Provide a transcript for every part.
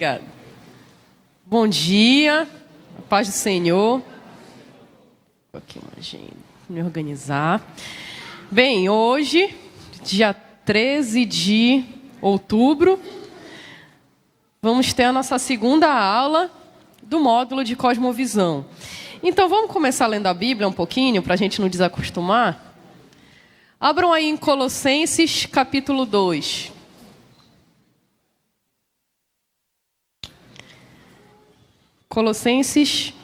Obrigada. Bom dia, a paz do Senhor. Aqui uma agenda, me organizar. Bem, hoje, dia 13 de outubro, vamos ter a nossa segunda aula do módulo de Cosmovisão. Então, vamos começar lendo a Bíblia um pouquinho, para a gente não desacostumar? Abram aí em Colossenses, capítulo 2. Colossenses,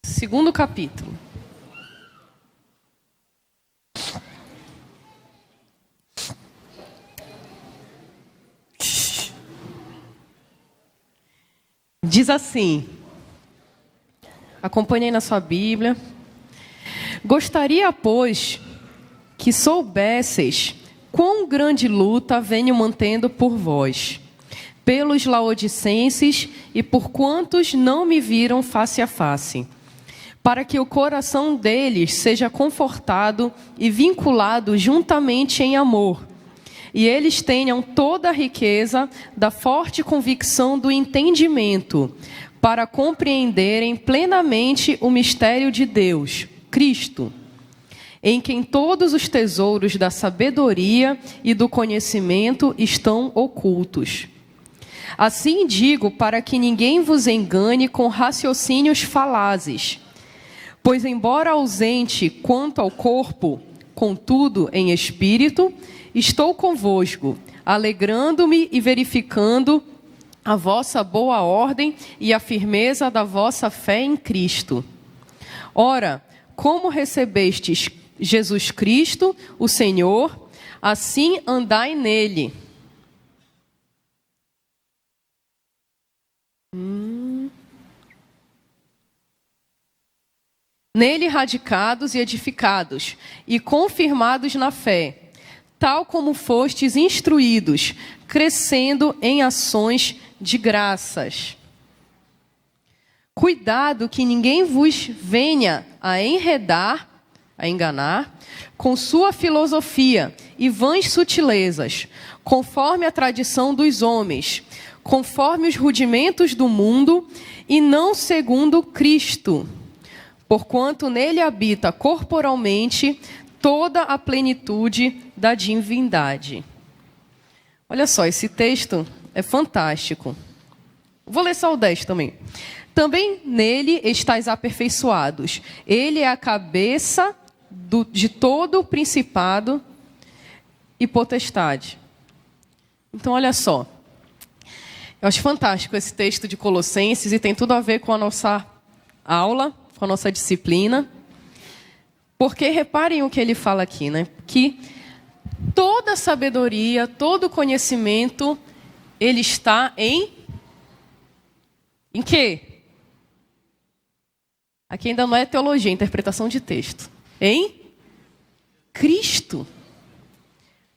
segundo capítulo. Diz assim, acompanhei na sua Bíblia. Gostaria, pois, que soubesseis quão grande luta venho mantendo por vós, pelos laodicenses e por quantos não me viram face a face, para que o coração deles seja confortado e vinculado juntamente em amor, e eles tenham toda a riqueza da forte convicção do entendimento, para compreenderem plenamente o mistério de Deus, Cristo, em quem todos os tesouros da sabedoria e do conhecimento estão ocultos. Assim digo, para que ninguém vos engane com raciocínios falazes. Pois, embora ausente quanto ao corpo, contudo em espírito, estou convosco, alegrando-me e verificando a vossa boa ordem e a firmeza da vossa fé em Cristo. Ora, como recebestes Jesus Cristo, o Senhor, assim andai nele. Nele radicados e edificados, e confirmados na fé, tal como fostes instruídos, crescendo em ações de graças. Cuidado que ninguém vos venha a enredar, a enganar, com sua filosofia e vãs sutilezas, conforme a tradição dos homens, conforme os rudimentos do mundo, e não segundo Cristo, porquanto nele habita corporalmente toda a plenitude da divindade. Olha só, esse texto é fantástico. Vou ler só o 10 também. Também nele estáis aperfeiçoados. Ele é a cabeça de todo o principado e potestade. Então, olha só. Eu acho fantástico esse texto de Colossenses e tem tudo a ver com a nossa aula, com a nossa disciplina. Porque reparem o que ele fala aqui, né? Que toda sabedoria, todo conhecimento, ele está em quê? Aqui ainda não é teologia, é interpretação de texto. Em Cristo.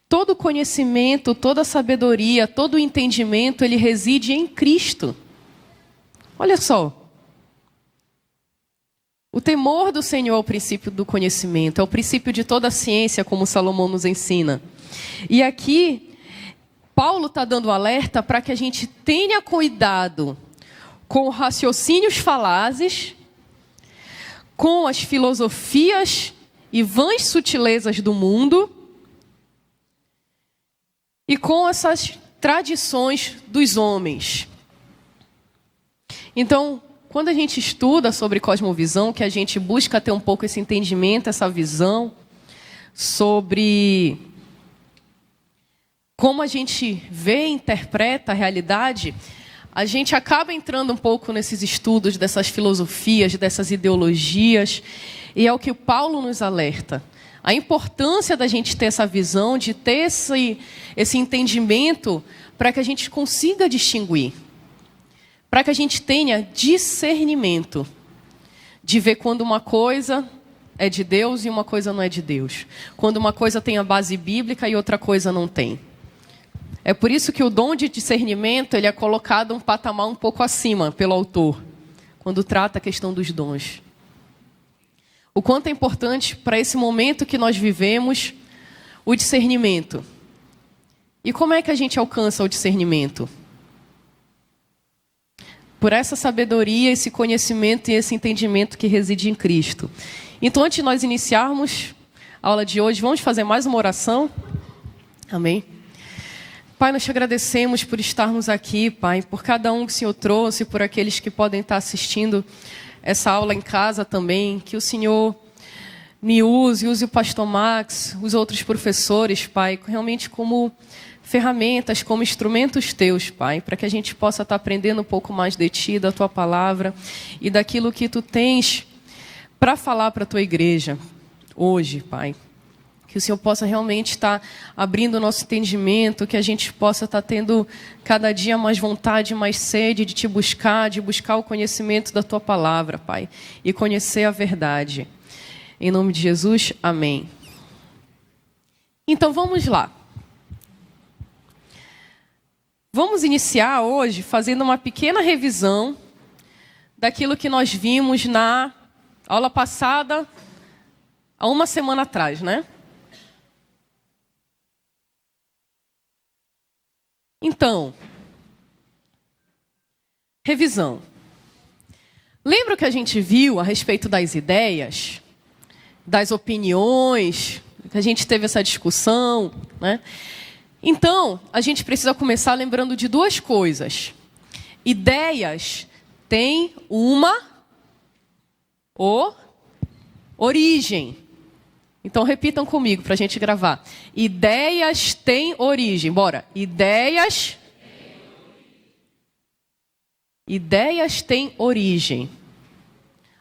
Todo conhecimento, toda sabedoria, todo entendimento, ele reside em Cristo. Olha só. O temor do Senhor é o princípio do conhecimento, é o princípio de toda a ciência, como Salomão nos ensina. E aqui, Paulo está dando alerta para que a gente tenha cuidado com raciocínios falazes, com as filosofias e vãs sutilezas do mundo, e com essas tradições dos homens. Então, quando a gente estuda sobre cosmovisão, que a gente busca ter um pouco esse entendimento, essa visão sobre como a gente vê e interpreta a realidade, a gente acaba entrando um pouco nesses estudos dessas filosofias, dessas ideologias, e é o que o Paulo nos alerta. A importância da gente ter essa visão, de ter esse entendimento, para que a gente consiga distinguir. Para que a gente tenha discernimento de ver quando uma coisa é de Deus e uma coisa não é de Deus. Quando uma coisa tem a base bíblica e outra coisa não tem. É por isso que o dom de discernimento ele é colocado um patamar um pouco acima pelo autor, quando trata a questão dos dons. O quanto é importante para esse momento que nós vivemos o discernimento. E como é que a gente alcança o discernimento? Por essa sabedoria, esse conhecimento e esse entendimento que reside em Cristo. Então, antes de nós iniciarmos a aula de hoje, vamos fazer mais uma oração? Amém? Pai, nós te agradecemos por estarmos aqui, Pai, por cada um que o Senhor trouxe, por aqueles que podem estar assistindo essa aula em casa também, que o Senhor me use o pastor Max, os outros professores, Pai, realmente como ferramentas, como instrumentos teus, Pai, para que a gente possa estar aprendendo um pouco mais de Ti, da Tua palavra e daquilo que Tu tens para falar para a Tua igreja hoje, Pai. Que o Senhor possa realmente estar abrindo o nosso entendimento, que a gente possa estar tendo cada dia mais vontade, mais sede de Te buscar, de buscar o conhecimento da Tua palavra, Pai, e conhecer a verdade. Em nome de Jesus, amém. Então vamos lá. Vamos iniciar hoje fazendo uma pequena revisão daquilo que nós vimos na aula passada, há uma semana atrás, né? Então, revisão. Lembra o que a gente viu a respeito das ideias, das opiniões, que a gente teve essa discussão, né? Então, a gente precisa começar lembrando de duas coisas. Ideias têm uma origem. Então, repitam comigo para a gente gravar. Ideias têm origem. Bora. Ideias têm origem.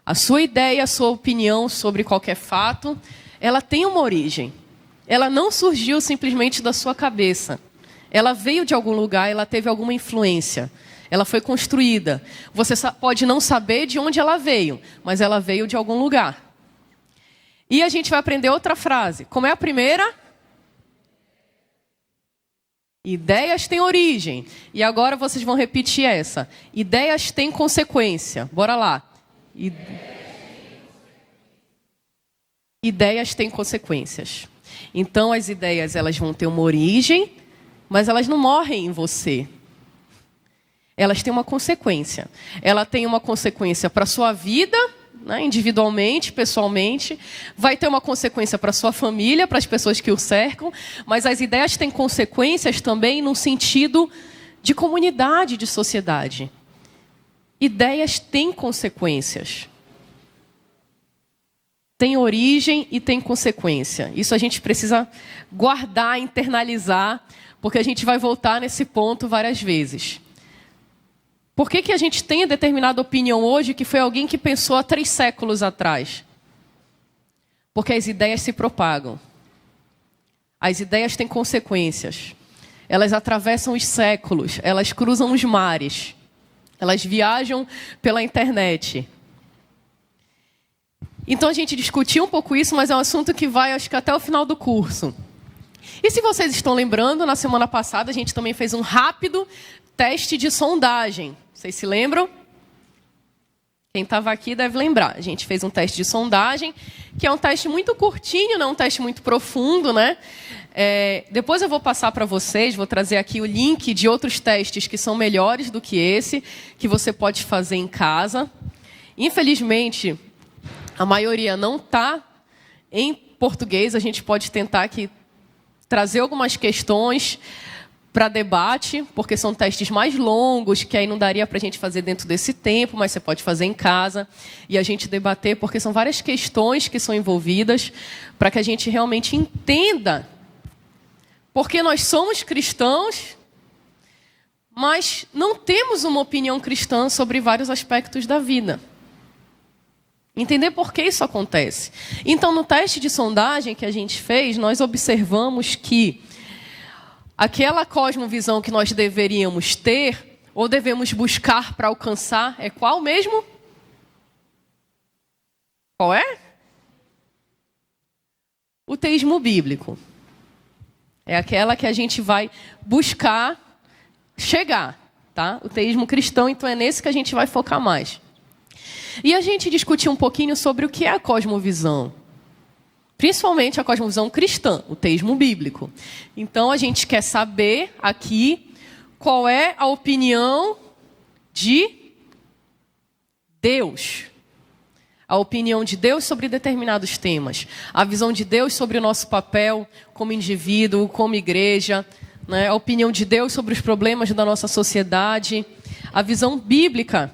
A sua ideia, a sua opinião sobre qualquer fato, ela tem uma origem. Ela não surgiu simplesmente da sua cabeça. Ela veio de algum lugar, ela teve alguma influência. Ela foi construída. Você pode não saber de onde ela veio, mas ela veio de algum lugar. E a gente vai aprender outra frase. Como é a primeira? Ideias têm origem. E agora vocês vão repetir essa. Ideias têm consequência. Bora lá. Ideias têm consequências. Então, as ideias elas vão ter uma origem, mas elas não morrem em você. Elas têm uma consequência. Ela tem uma consequência para a sua vida, né, individualmente, pessoalmente. Vai ter uma consequência para a sua família, para as pessoas que o cercam. Mas as ideias têm consequências também no sentido de comunidade, de sociedade. Ideias têm consequências. Tem origem e tem consequência. Isso a gente precisa guardar, internalizar, porque a gente vai voltar nesse ponto várias vezes. Por que a gente tem determinada opinião hoje que foi alguém que pensou há 3 séculos atrás? Porque as ideias se propagam. As ideias têm consequências. Elas atravessam os séculos, elas cruzam os mares, elas viajam pela internet. Então a gente discutiu um pouco isso, mas é um assunto que vai, acho que até o final do curso. E se vocês estão lembrando, na semana passada a gente também fez um rápido teste de sondagem. Vocês se lembram? Quem estava aqui deve lembrar. A gente fez um teste de sondagem, que é um teste muito curtinho, não é um teste muito profundo, né? Depois eu vou passar para vocês, vou trazer aqui o link de outros testes que são melhores do que esse, que você pode fazer em casa. Infelizmente, a maioria não está em português. A gente pode tentar aqui trazer algumas questões para debate, porque são testes mais longos, que aí não daria para a gente fazer dentro desse tempo, mas você pode fazer em casa e a gente debater, porque são várias questões que são envolvidas para que a gente realmente entenda porque nós somos cristãos, mas não temos uma opinião cristã sobre vários aspectos da vida. Entender por que isso acontece. Então, no teste de sondagem que a gente fez, nós observamos que aquela cosmovisão que nós deveríamos ter, ou devemos buscar para alcançar, é qual mesmo? Qual é? O teísmo bíblico. É aquela que a gente vai buscar chegar, tá? O teísmo cristão, então é nesse que a gente vai focar mais. E a gente discutiu um pouquinho sobre o que é a cosmovisão. Principalmente a cosmovisão cristã, o teísmo bíblico. Então, a gente quer saber aqui qual é a opinião de Deus. A opinião de Deus sobre determinados temas. A visão de Deus sobre o nosso papel como indivíduo, como igreja. Né? A opinião de Deus sobre os problemas da nossa sociedade. A visão bíblica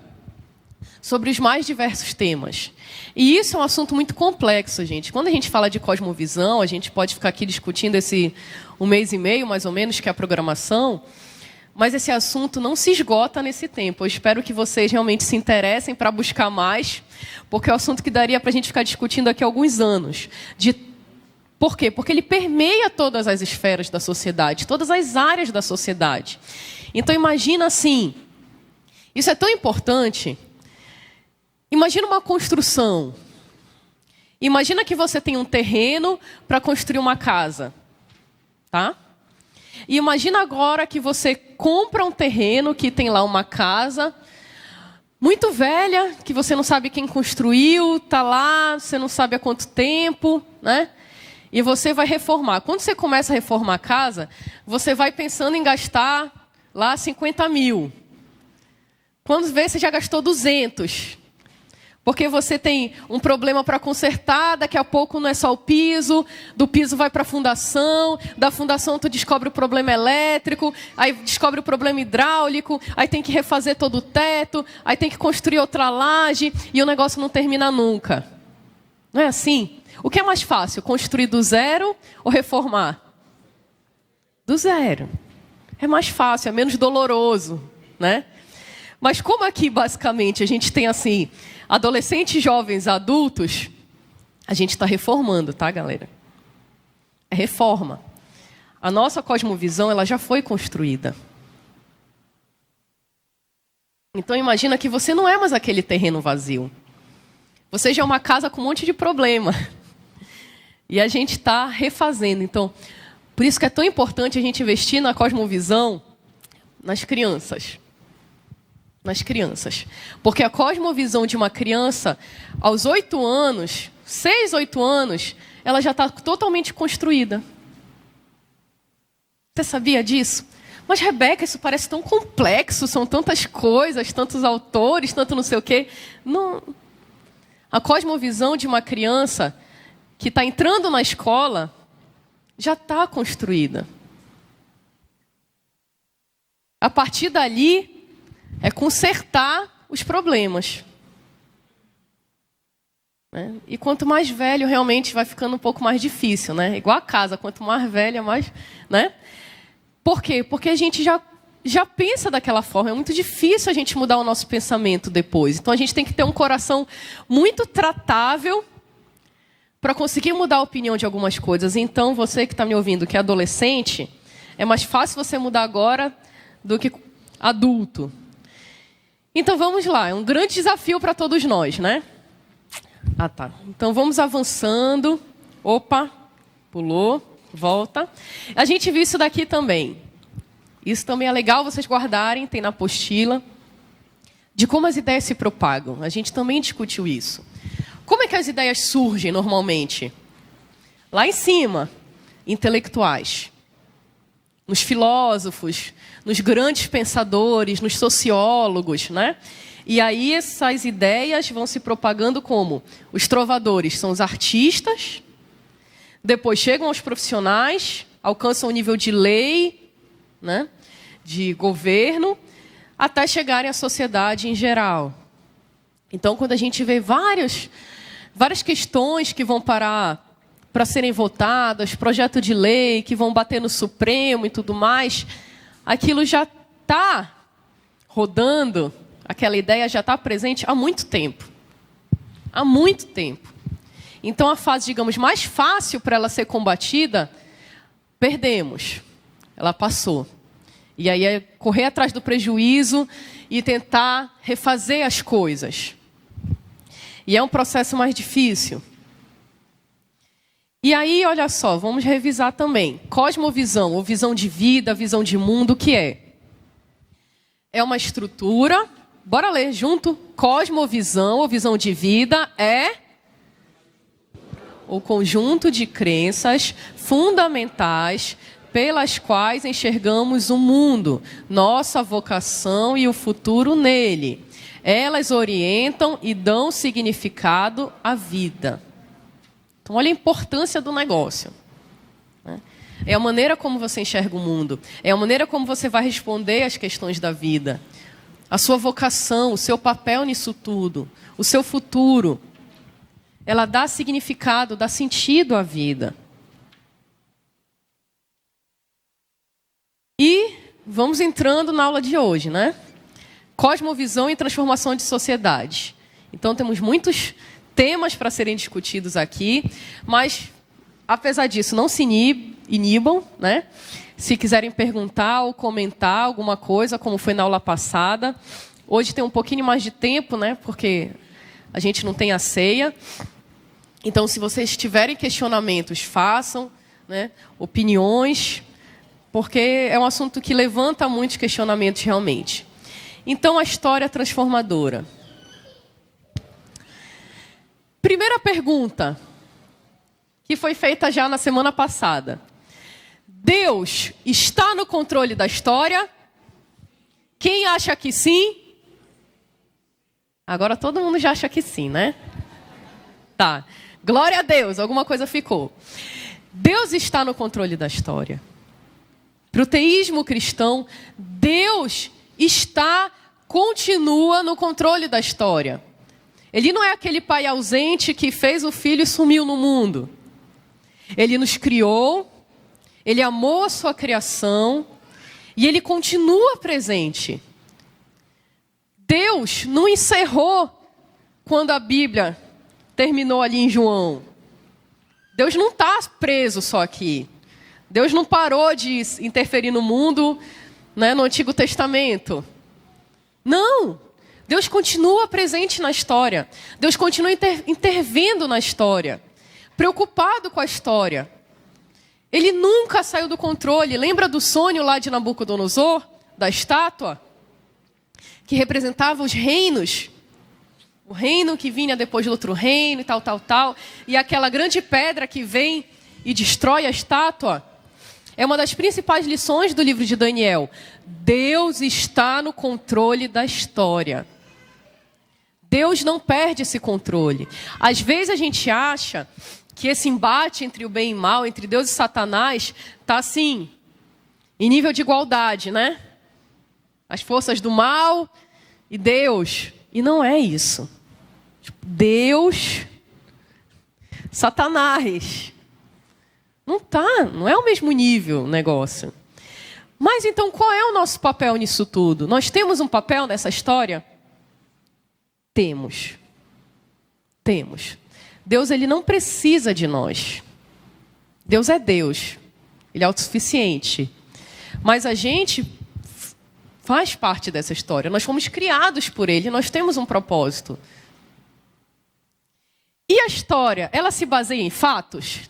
sobre os mais diversos temas. E isso é um assunto muito complexo, gente. Quando a gente fala de cosmovisão, a gente pode ficar aqui discutindo esse 1 mês e meio, mais ou menos, que é a programação, mas esse assunto não se esgota nesse tempo. Eu espero que vocês realmente se interessem para buscar mais, porque é um assunto que daria para a gente ficar discutindo aqui há alguns anos. Por quê? Porque ele permeia todas as esferas da sociedade, todas as áreas da sociedade. Então, imagina assim, isso é tão importante. Imagina uma construção. Imagina que você tem um terreno para construir uma casa. Tá? E imagina agora que você compra um terreno que tem lá uma casa muito velha, que você não sabe quem construiu, está lá, você não sabe há quanto tempo, né? E você vai reformar. Quando você começa a reformar a casa, você vai pensando em gastar lá 50 mil. Quando vê, você já gastou 200. Porque você tem um problema para consertar, daqui a pouco não é só o piso, do piso vai para a fundação, da fundação tu descobre o problema elétrico, aí descobre o problema hidráulico, aí tem que refazer todo o teto, aí tem que construir outra laje e o negócio não termina nunca. Não é assim? O que é mais fácil, construir do zero ou reformar? Do zero. É mais fácil, é menos doloroso, né? Mas como aqui, basicamente, a gente tem, assim, adolescentes, jovens, adultos, a gente está reformando, tá, galera? É reforma. A nossa cosmovisão, ela já foi construída. Então, imagina que você não é mais aquele terreno vazio. Você já é uma casa com um monte de problema. E a gente está refazendo. Então, por isso que é tão importante a gente investir na cosmovisão nas crianças. Nas crianças. Porque a cosmovisão de uma criança, aos 8 anos, 6, 8 anos, ela já está totalmente construída. Você sabia disso? Mas, Rebeca, isso parece tão complexo, são tantas coisas, tantos autores, tanto não sei o quê. Não. A cosmovisão de uma criança que está entrando na escola já está construída. A partir dali, é consertar os problemas. Né? E quanto mais velho, realmente vai ficando um pouco mais difícil. Né? Igual a casa, quanto mais velha, mais... Né? Por quê? Porque a gente já pensa daquela forma. É muito difícil a gente mudar o nosso pensamento depois. Então, a gente tem que ter um coração muito tratável para conseguir mudar a opinião de algumas coisas. Então, você que está me ouvindo, que é adolescente, é mais fácil você mudar agora do que adulto. Então, vamos lá. É um grande desafio para todos nós, né? Ah, tá. Então, vamos avançando. Opa, pulou, volta. A gente viu isso daqui também. Isso também é legal vocês guardarem, tem na apostila, de como as ideias se propagam. A gente também discutiu isso. Como é que as ideias surgem normalmente? Lá em cima, intelectuais. Nos filósofos, nos grandes pensadores, nos sociólogos, né? E aí essas ideias vão se propagando como? Os trovadores são os artistas, depois chegam aos profissionais, alcançam o nível de lei, né? De governo, até chegarem à sociedade em geral. Então, quando a gente vê várias questões que vão para serem votadas, projeto de lei que vão bater no Supremo e tudo mais, aquilo já está rodando, aquela ideia já está presente há muito tempo. Há muito tempo. Então, a fase, digamos, mais fácil para ela ser combatida, perdemos. Ela passou. E aí é correr atrás do prejuízo e tentar refazer as coisas. E é um processo mais difícil. E aí, olha só, vamos revisar também. Cosmovisão, ou visão de vida, visão de mundo, o que é? É uma estrutura, bora ler junto. Cosmovisão, ou visão de vida, é ou conjunto de crenças fundamentais pelas quais enxergamos o mundo, nossa vocação e o futuro nele. Elas orientam e dão significado à vida. Então, olha a importância do negócio. É a maneira como você enxerga o mundo. É a maneira como você vai responder às questões da vida. A sua vocação, o seu papel nisso tudo, o seu futuro. Ela dá significado, dá sentido à vida. E vamos entrando na aula de hoje, né? Cosmovisão e transformação de sociedade. Então, temos muitos temas para serem discutidos aqui, mas, apesar disso, não se inibam, né? Se quiserem perguntar ou comentar alguma coisa, como foi na aula passada. Hoje tem um pouquinho mais de tempo, né? Porque a gente não tem a ceia. Então, se vocês tiverem questionamentos, façam, né? Opiniões, porque é um assunto que levanta muitos questionamentos realmente. Então, a história transformadora. Primeira pergunta, que foi feita já na semana passada. Deus está no controle da história? Quem acha que sim? Agora todo mundo já acha que sim, né? Tá. Glória a Deus, alguma coisa ficou. Deus está no controle da história. Para o teísmo cristão, Deus continua no controle da história. Ele não é aquele pai ausente que fez o filho e sumiu no mundo. Ele nos criou, ele amou a sua criação e ele continua presente. Deus não encerrou quando a Bíblia terminou ali em João. Deus não está preso só aqui. Deus não parou de interferir no mundo, né, no Antigo Testamento. Não! Deus continua presente na história. Deus continua intervindo na história. Preocupado com a história. Ele nunca saiu do controle. Lembra do sonho lá de Nabucodonosor? Da estátua? Que representava os reinos. O reino que vinha depois do outro reino e tal, tal, tal. E aquela grande pedra que vem e destrói a estátua. É uma das principais lições do livro de Daniel. Deus está no controle da história. Deus não perde esse controle. Às vezes a gente acha que esse embate entre o bem e o mal, entre Deus e Satanás, está assim, em nível de igualdade, né? As forças do mal e Deus. E não é isso. Deus, Satanás. Não é o mesmo nível o negócio. Mas então qual é o nosso papel nisso tudo? Nós temos um papel nessa história? Temos. Deus, ele não precisa de nós. Deus é Deus. Ele é autossuficiente. Mas a gente faz parte dessa história. Nós fomos criados por ele. Nós temos um propósito. E a história, ela se baseia em fatos?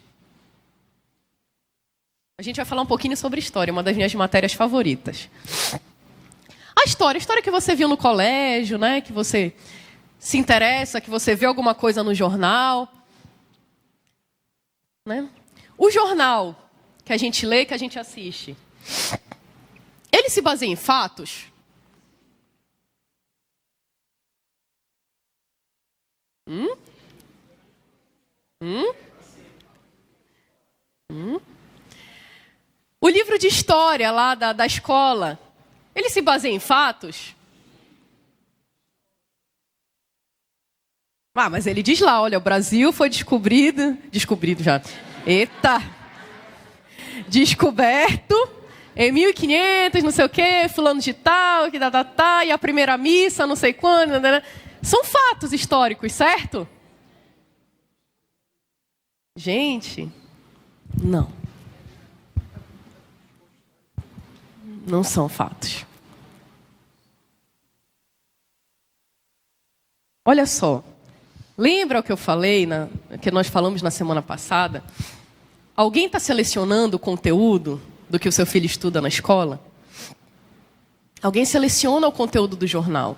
A gente vai falar um pouquinho sobre história, uma das minhas matérias favoritas. A história que você viu no colégio, né? Que você se interessa, que você vê alguma coisa no jornal. Né? O jornal que a gente lê, que a gente assiste, ele se baseia em fatos? O livro de história lá da escola, ele se baseia em fatos? Ah, mas ele diz lá, olha, o Brasil foi descobrido já. Eita! Descoberto em 1500, não sei o quê, fulano de tal, que tá, e a primeira missa, não sei quando, né? São fatos históricos, certo? Gente, não. Não são fatos. Olha só. Lembra o que eu falei, que nós falamos na semana passada? Alguém está selecionando o conteúdo do que o seu filho estuda na escola? Alguém seleciona o conteúdo do jornal?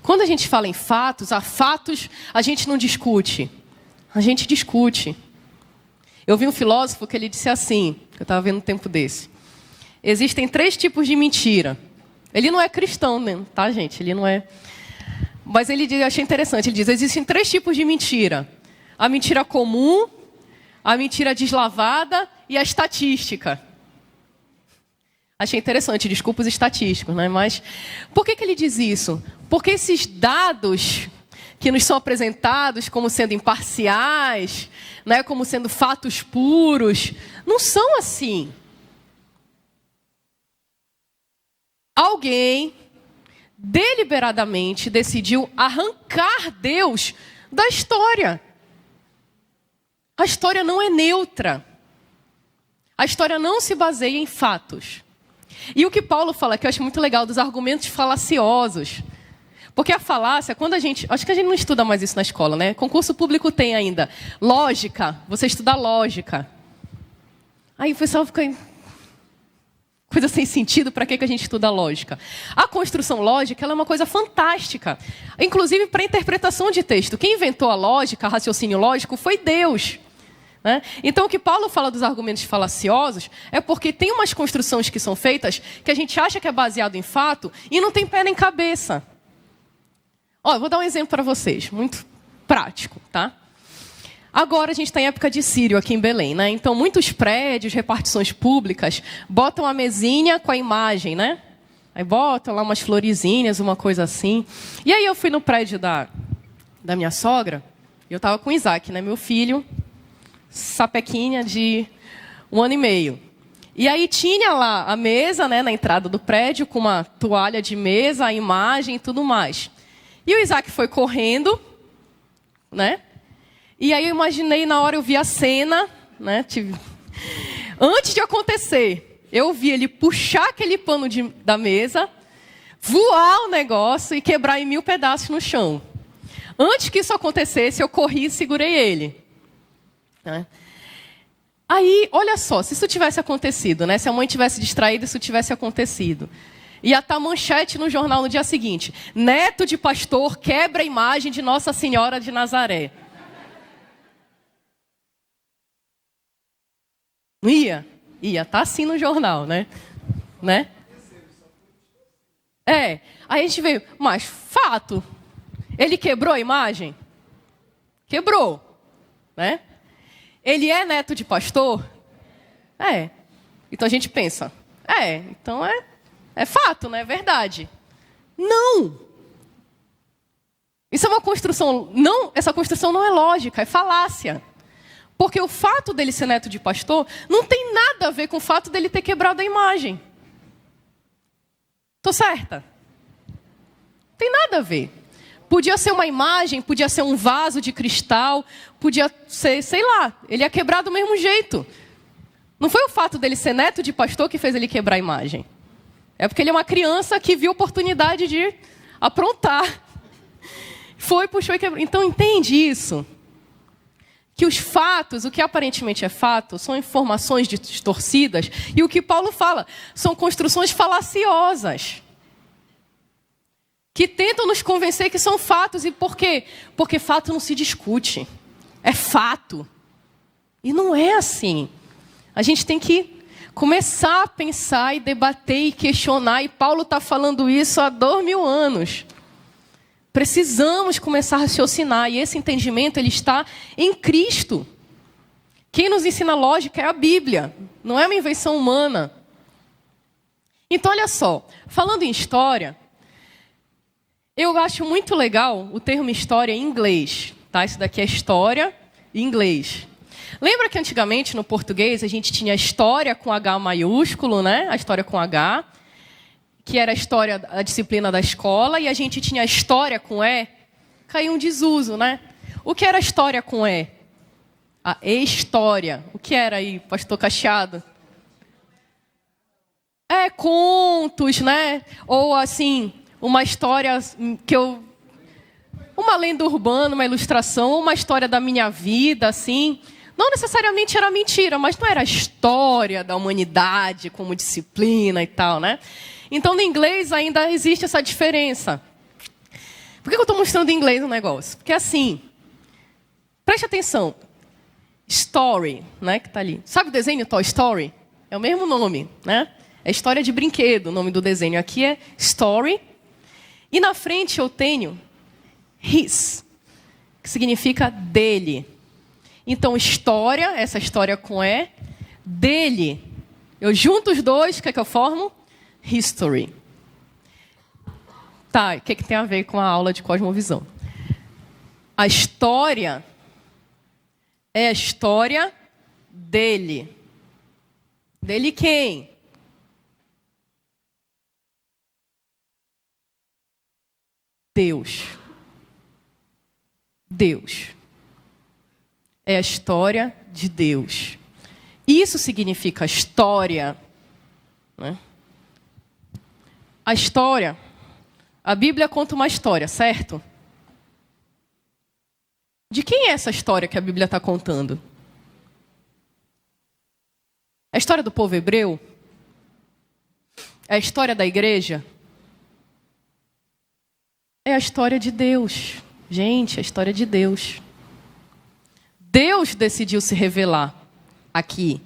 Quando a gente fala em fatos, a gente não discute. A gente discute. Eu vi um filósofo que ele disse assim, que eu estava vendo um tempo desse. Existem 3 tipos de mentira. Ele não é cristão, né? Tá, gente? Ele não é... Mas ele diz, eu achei interessante, ele diz, existem 3 tipos de mentira. A mentira comum, a mentira deslavada e a estatística. Achei interessante, desculpa os estatísticos, né? Mas por que ele diz isso? Porque esses dados que nos são apresentados como sendo imparciais, né? Como sendo fatos puros, não são assim. Alguém deliberadamente decidiu arrancar Deus da história. A história não é neutra. A história não se baseia em fatos. E o que Paulo fala, que eu acho muito legal, dos argumentos falaciosos. Porque a falácia, quando a gente... Acho que a gente não estuda mais isso na escola, né? Concurso público tem ainda. Lógica, você estuda lógica. Aí o pessoal fica... Coisa sem sentido, para que a gente estuda lógica? A construção lógica ela é uma coisa fantástica. Inclusive para a interpretação de texto. Quem inventou a lógica, raciocínio lógico, foi Deus. Né? Então o que Paulo fala dos argumentos falaciosos é porque tem umas construções que são feitas que a gente acha que é baseado em fato e não tem pé nem cabeça. Ó, eu vou dar um exemplo para vocês, muito prático, tá? Agora a gente está em época de Sírio aqui em Belém, né? Então muitos prédios, repartições públicas, botam a mesinha com a imagem, né? Aí botam lá umas florezinhas, uma coisa assim. E aí eu fui no prédio da minha sogra, e eu estava com o Isaac, né? Meu filho, sapequinha de 1 ano e meio. E aí tinha lá a mesa, né, na entrada do prédio, com uma toalha de mesa, a imagem e tudo mais. E o Isaac foi correndo, né? E aí eu imaginei, na hora eu vi a cena, né? Antes de acontecer, eu vi ele puxar aquele pano da mesa, voar o negócio e quebrar em 1000 pedaços no chão. Antes que isso acontecesse, eu corri e segurei ele. Né? Aí, olha só, se isso tivesse acontecido, né? Se a mãe tivesse distraído, isso tivesse acontecido. Ia estar manchete no jornal no dia seguinte. Neto de pastor quebra a imagem de Nossa Senhora de Nazaré. Não ia? Ia, tá assim no jornal, né? Aí a gente veio, mas fato, ele quebrou a imagem? Quebrou, né? Ele é neto de pastor? É. Então a gente pensa, então é fato, né? É verdade. Não! Isso é uma construção, não, essa construção não é lógica, é falácia. Porque o fato dele ser neto de pastor não tem nada a ver com o fato dele ter quebrado a imagem. Tô certa? Tem nada a ver. Podia ser uma imagem, podia ser um vaso de cristal, podia ser, sei lá, ele ia quebrar do mesmo jeito. Não foi o fato dele ser neto de pastor que fez ele quebrar a imagem. É porque ele é uma criança que viu oportunidade de aprontar. Foi, puxou e quebrou. Então entende isso. Que os fatos, o que aparentemente é fato, são informações distorcidas. E o que Paulo fala, são construções falaciosas. Que tentam nos convencer que são fatos. E por quê? Porque fato não se discute. É fato. E não é assim. A gente tem que começar a pensar e debater e questionar. E Paulo está falando isso há 2000 anos. Precisamos começar a raciocinar. E esse entendimento ele está em Cristo. Quem nos ensina lógica é a Bíblia. Não é uma invenção humana. Então, olha só. Falando em história, eu acho muito legal o termo história em inglês. Tá? Isso daqui é história em inglês. Lembra que antigamente no português a gente tinha história com H maiúsculo, né? A história com H. Que era a história, a disciplina da escola, e a gente tinha a história com E, caiu um desuso, né? O que era a história com E? A história. O que era aí, pastor Cacheado? Contos, né? Ou assim, uma história que eu... Uma lenda urbana, uma ilustração, ou uma história da minha vida, assim. Não necessariamente era mentira, mas não era a história da humanidade como disciplina e tal, né? Então, no inglês ainda existe essa diferença. Por que eu estou mostrando em inglês o negócio? Porque assim, preste atenção. Story, né, que está ali. Sabe o desenho Toy Story? É o mesmo nome, né? É história de brinquedo, o nome do desenho. Aqui é Story. E na frente eu tenho his, que significa dele. Então, história, essa história com E, dele. Eu junto os dois, o que é que eu formo? History. Tá, o que tem a ver com a aula de cosmovisão? A história é a história dele. Dele quem? Deus. Deus. É a história de Deus. Isso significa história, né? A história, a Bíblia conta uma história, certo? De quem é essa história que a Bíblia está contando? É a história do povo hebreu? É a história da igreja? É a história de Deus. Gente, é a história de Deus. Deus decidiu se revelar aqui.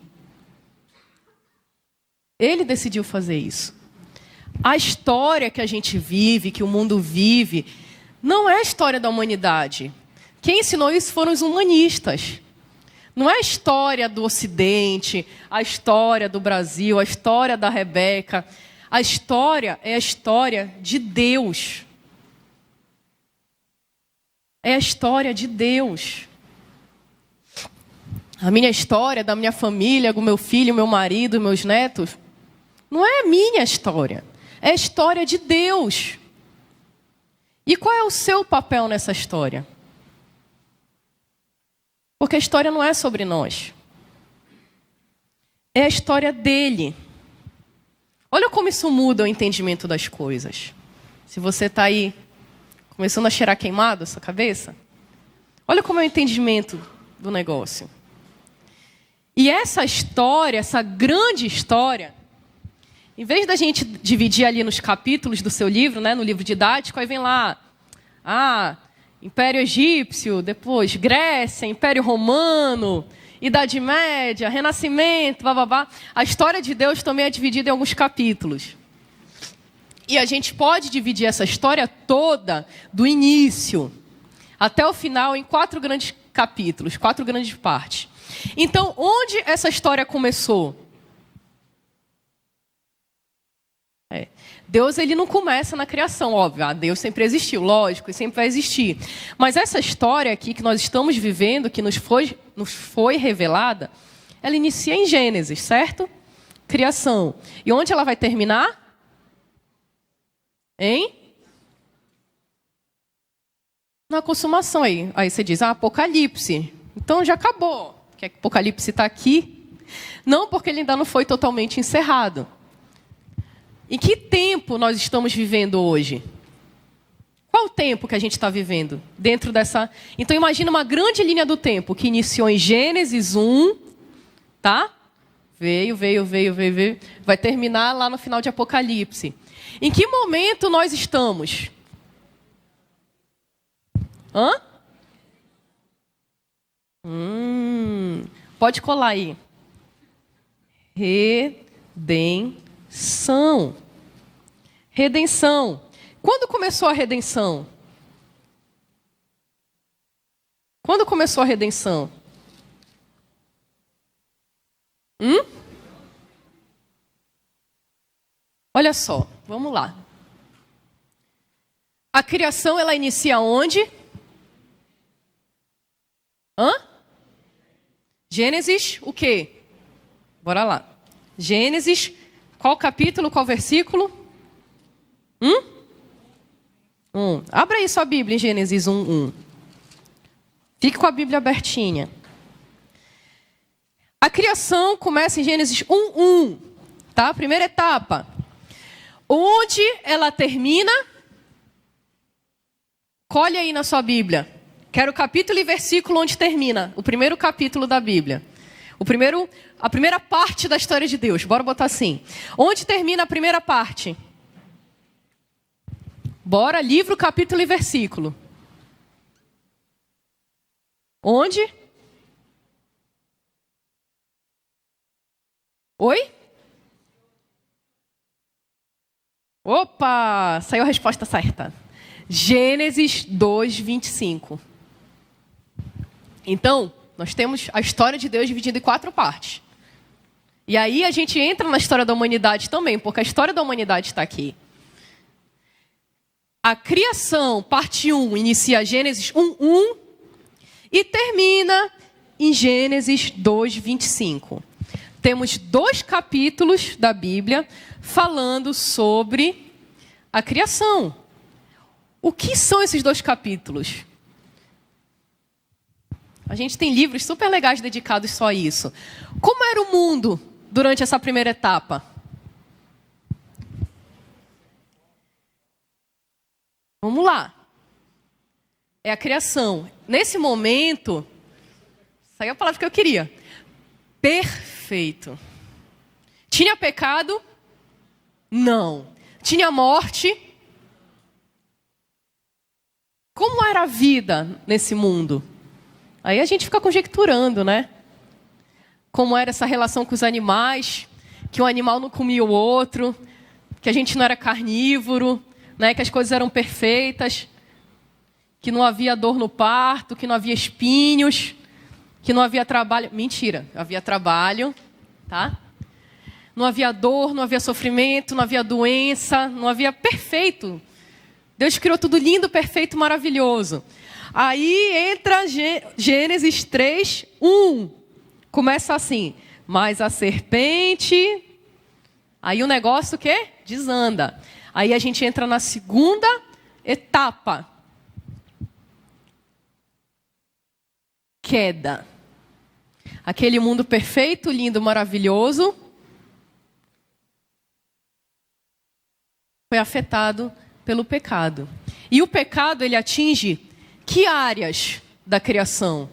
Ele decidiu fazer isso. A história que a gente vive, que o mundo vive, não é a história da humanidade. Quem ensinou isso foram os humanistas. Não é a história do Ocidente, a história do Brasil, a história da Rebeca. A história é a história de Deus. É a história de Deus. A minha história, da minha família, do meu filho, meu marido, meus netos, não é a minha história. É a história de Deus. E qual é o seu papel nessa história? Porque a história não é sobre nós. É a história dele. Olha como isso muda o entendimento das coisas. Se você está aí começando a cheirar queimado essa cabeça, olha como é o entendimento do negócio. E essa história, essa grande história, em vez da gente dividir ali nos capítulos do seu livro, né, no livro didático, aí vem lá, Império Egípcio, depois Grécia, Império Romano, Idade Média, Renascimento, bababá. A história de Deus também é dividida em alguns capítulos. E a gente pode dividir essa história toda, do início até o final, em 4 grandes capítulos, 4 grandes partes. Então, onde essa história começou? Deus, ele não começa na criação, óbvio. Deus sempre existiu, lógico, e sempre vai existir. Mas essa história aqui que nós estamos vivendo, que nos foi revelada, ela inicia em Gênesis, certo? Criação. E onde ela vai terminar? Na consumação aí. Aí você diz, Apocalipse. Então já acabou. Porque Apocalipse está aqui. Não, porque ele ainda não foi totalmente encerrado. Em que tempo nós estamos vivendo hoje? Qual o tempo que a gente está vivendo dentro dessa... Então imagina uma grande linha do tempo que iniciou em Gênesis 1, tá? Veio. Vai terminar lá no final de Apocalipse. Em que momento nós estamos? Pode colar aí. Redenção. Redenção. Quando começou a redenção? Quando começou a redenção? Olha só, vamos lá. A criação, ela inicia onde? Gênesis, o quê? Bora lá. Gênesis, qual capítulo, qual versículo? 1. Abra aí sua Bíblia em Gênesis 1. Fique com a Bíblia abertinha. A criação começa em Gênesis 1, tá? Primeira etapa. Onde ela termina? Colhe aí na sua Bíblia. Quero o capítulo e versículo onde termina. O primeiro capítulo da Bíblia. A primeira parte da história de Deus. Bora botar assim. Onde termina a primeira parte? Bora, livro, capítulo e versículo. Onde? Oi? Opa! Saiu a resposta certa. Gênesis 2, 25. Então, nós temos a história de Deus dividida em 4 partes. E aí a gente entra na história da humanidade também, porque a história da humanidade está aqui. A criação, parte 1, inicia Gênesis 1, 1 e termina em Gênesis 2, 25. Temos 2 capítulos da Bíblia falando sobre a criação. O que são esses 2 capítulos? A gente tem livros super legais dedicados só a isso. Como era o mundo durante essa primeira etapa? Vamos lá. É a criação. Nesse momento, saiu a palavra que eu queria. Perfeito. Tinha pecado? Não. Tinha morte? Como era a vida nesse mundo? Aí a gente fica conjecturando, né? Como era essa relação com os animais, que um animal não comia o outro, que a gente não era carnívoro, né? Que as coisas eram perfeitas, que não havia dor no parto, que não havia espinhos, que não havia trabalho. Mentira, havia trabalho, tá? Não havia dor, não havia sofrimento, não havia doença, não havia perfeito. Deus criou tudo lindo, perfeito, maravilhoso. Aí entra Gênesis 3, 1. Começa assim. Mas a serpente... Aí o negócio o quê? Desanda. Aí a gente entra na segunda etapa. Queda. Aquele mundo perfeito, lindo, maravilhoso foi afetado pelo pecado. E o pecado, ele atinge que áreas da criação?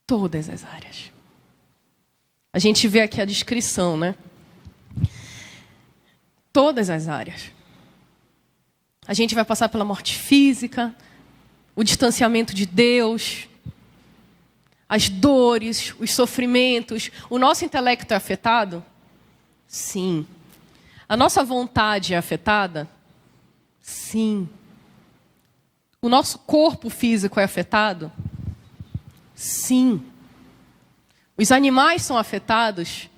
Todas as áreas. A gente vê aqui a descrição, né? Todas as áreas. A gente vai passar pela morte física, o distanciamento de Deus, as dores, os sofrimentos. O nosso intelecto é afetado? Sim. A nossa vontade é afetada? Sim. O nosso corpo físico é afetado? Sim. Os animais são afetados?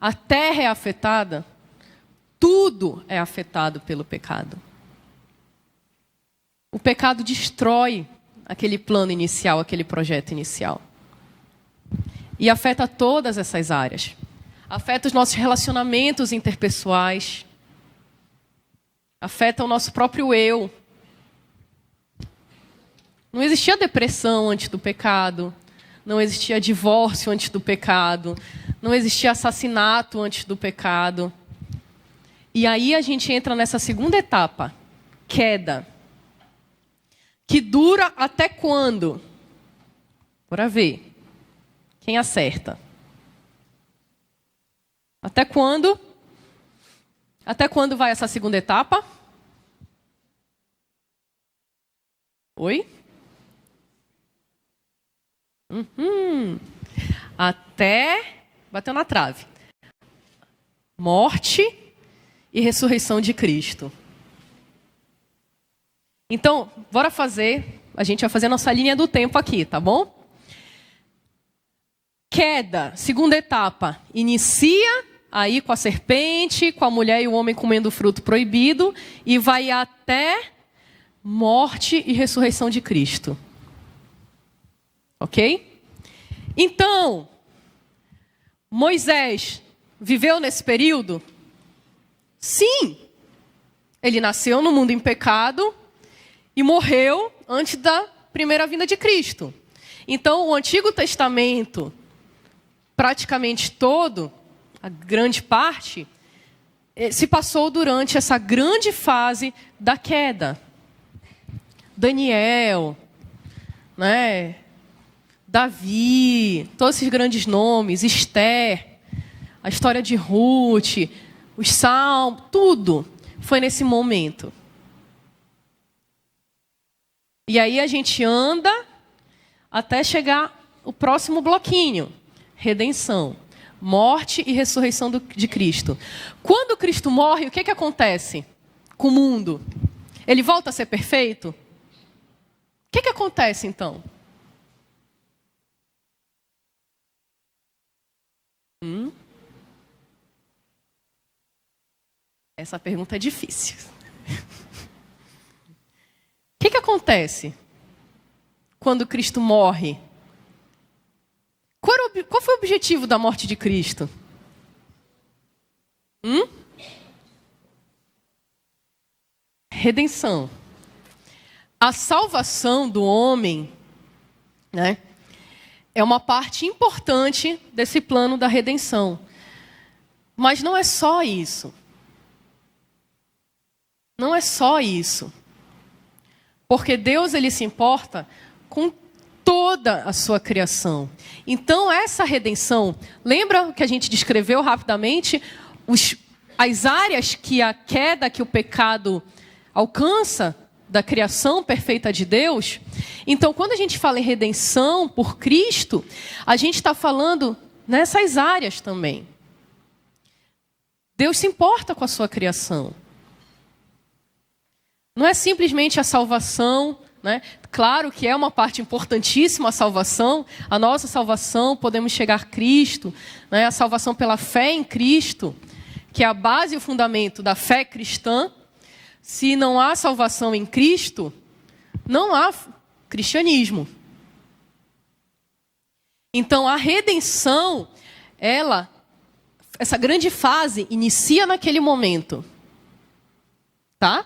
A terra é afetada? Tudo é afetado pelo pecado. O pecado destrói aquele plano inicial, aquele projeto inicial. E afeta todas essas áreas. Afeta os nossos relacionamentos interpessoais. Afeta o nosso próprio eu. Não existia depressão antes do pecado. Não existia divórcio antes do pecado. Não existia assassinato antes do pecado. E aí a gente entra nessa segunda etapa. Queda. Que dura até quando? Bora ver. Quem acerta? Até quando? Até quando vai essa segunda etapa? Oi? Até... Bateu na trave. Morte e ressurreição de Cristo. Então, bora fazer... A gente vai fazer a nossa linha do tempo aqui, tá bom? Queda, segunda etapa. Inicia aí com a serpente, com a mulher e o homem comendo o fruto proibido, e vai até morte e ressurreição de Cristo. Ok? Então, Moisés viveu nesse período? Sim. Ele nasceu no mundo em pecado e morreu antes da primeira vinda de Cristo. Então, o Antigo Testamento, praticamente todo, a grande parte, se passou durante essa grande fase da queda. Daniel, né? Davi, todos esses grandes nomes, Esther, a história de Ruth, os salmos, tudo foi nesse momento. E aí a gente anda até chegar o próximo bloquinho, redenção, morte e ressurreição de Cristo. Quando Cristo morre, o que acontece com o mundo? Ele volta a ser perfeito? O que acontece então? Essa pergunta é difícil. O que acontece quando Cristo morre? Qual foi o objetivo da morte de Cristo? Redenção. A salvação do homem, né, é uma parte importante desse plano da redenção. Mas não é só isso. Não é só isso. Porque Deus, ele se importa com toda a sua criação. Então, essa redenção, lembra que a gente descreveu rapidamente as áreas que a queda, que o pecado alcança da criação perfeita de Deus? Então, quando a gente fala em redenção por Cristo, a gente está falando nessas áreas também. Deus se importa com a sua criação. Não é simplesmente a salvação, né? Claro que é uma parte importantíssima a salvação, a nossa salvação, podemos chegar a Cristo, né? A salvação pela fé em Cristo, que é a base e o fundamento da fé cristã. Se não há salvação em Cristo, não há cristianismo. Então a redenção, essa grande fase inicia naquele momento, tá?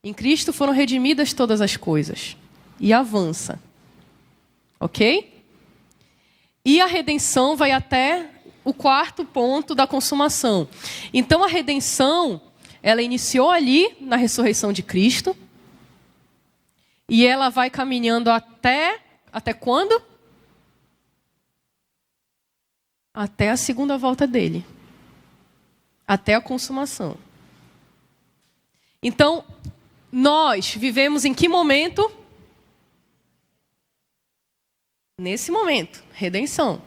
Em Cristo foram redimidas todas as coisas. E avança. Ok? E a redenção vai até o quarto ponto da consumação. Então a redenção, ela iniciou ali na ressurreição de Cristo. E ela vai caminhando até quando? Até a segunda volta dele. Até a consumação. Então, nós vivemos em que momento? Nesse momento, redenção.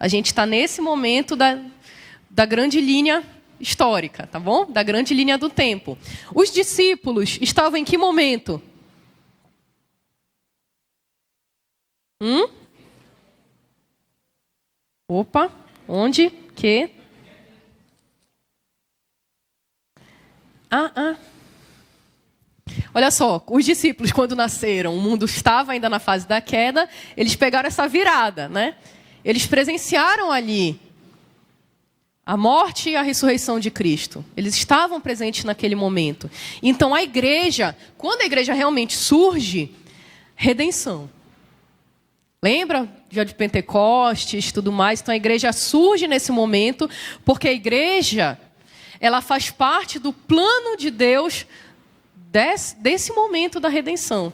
A gente está nesse momento da grande linha histórica, tá bom? Da grande linha do tempo. Os discípulos estavam em que momento? Opa, onde? Que? Olha só, os discípulos, quando nasceram, o mundo estava ainda na fase da queda, eles pegaram essa virada, né? Eles presenciaram ali a morte e a ressurreição de Cristo. Eles estavam presentes naquele momento. Então a igreja, quando a igreja realmente surge, redenção. Lembra? Dia de Pentecostes, tudo mais. Então a igreja surge nesse momento, porque a igreja, ela faz parte do plano de Deus desse momento da redenção.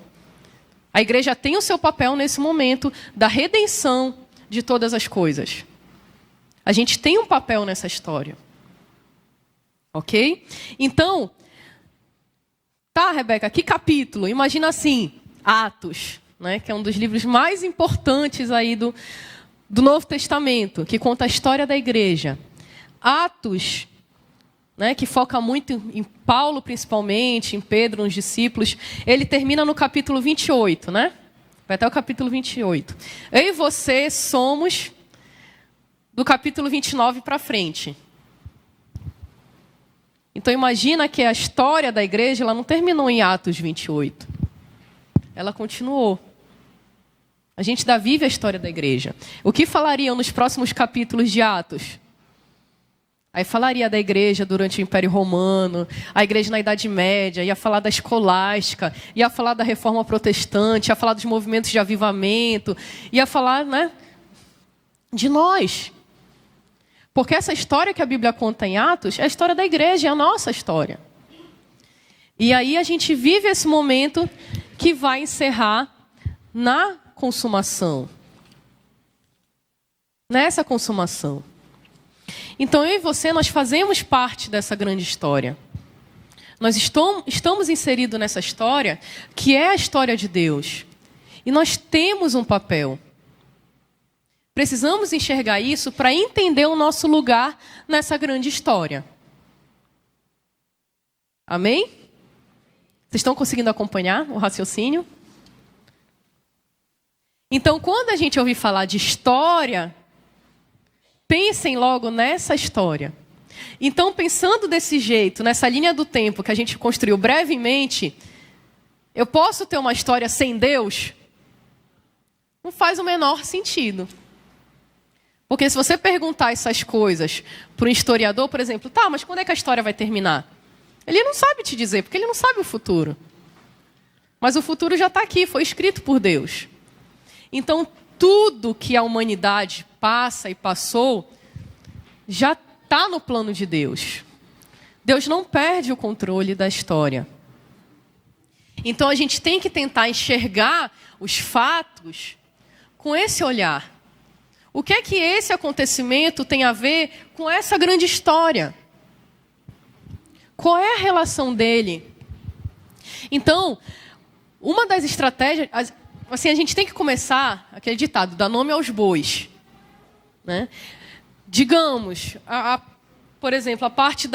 A igreja tem o seu papel nesse momento da redenção de todas as coisas. A gente tem um papel nessa história. Ok? Então, tá, Rebeca, que capítulo? Imagina assim, Atos, né, que é um dos livros mais importantes aí do Novo Testamento, que conta a história da igreja. Atos, né, que foca muito em Paulo, principalmente, em Pedro, nos discípulos, ele termina no capítulo 28, né? Vai até o capítulo 28. Eu e você somos do capítulo 29 para frente. Então imagina que a história da igreja, ela não terminou em Atos 28. Ela continuou. A gente ainda vive a história da igreja. O que falariam nos próximos capítulos de Atos? Aí falaria da igreja durante o Império Romano, a igreja na Idade Média, ia falar da escolástica, ia falar da reforma protestante, ia falar dos movimentos de avivamento, ia falar, né, de nós. Porque essa história que a Bíblia conta em Atos é a história da igreja, é a nossa história. E aí a gente vive esse momento que vai encerrar na consumação. Nessa consumação. Então, eu e você, nós fazemos parte dessa grande história. Nós estamos inseridos nessa história, que é a história de Deus. E nós temos um papel. Precisamos enxergar isso para entender o nosso lugar nessa grande história. Amém? Vocês estão conseguindo acompanhar o raciocínio? Então, quando a gente ouvir falar de história, pensem logo nessa história. Então, pensando desse jeito, nessa linha do tempo que a gente construiu brevemente, eu posso ter uma história sem Deus? Não faz o menor sentido. Porque se você perguntar essas coisas para um historiador, por exemplo, tá, mas quando é que a história vai terminar? Ele não sabe te dizer, porque ele não sabe o futuro. Mas o futuro já está aqui, foi escrito por Deus. Então, tudo que a humanidade passa e passou, já está no plano de Deus. Deus não perde o controle da história. Então, a gente tem que tentar enxergar os fatos com esse olhar. O que é que esse acontecimento tem a ver com essa grande história? Qual é a relação dele? Então, uma das estratégias... Assim, a gente tem que começar, aquele ditado, dar nome aos bois. Né? Digamos, por exemplo, a parte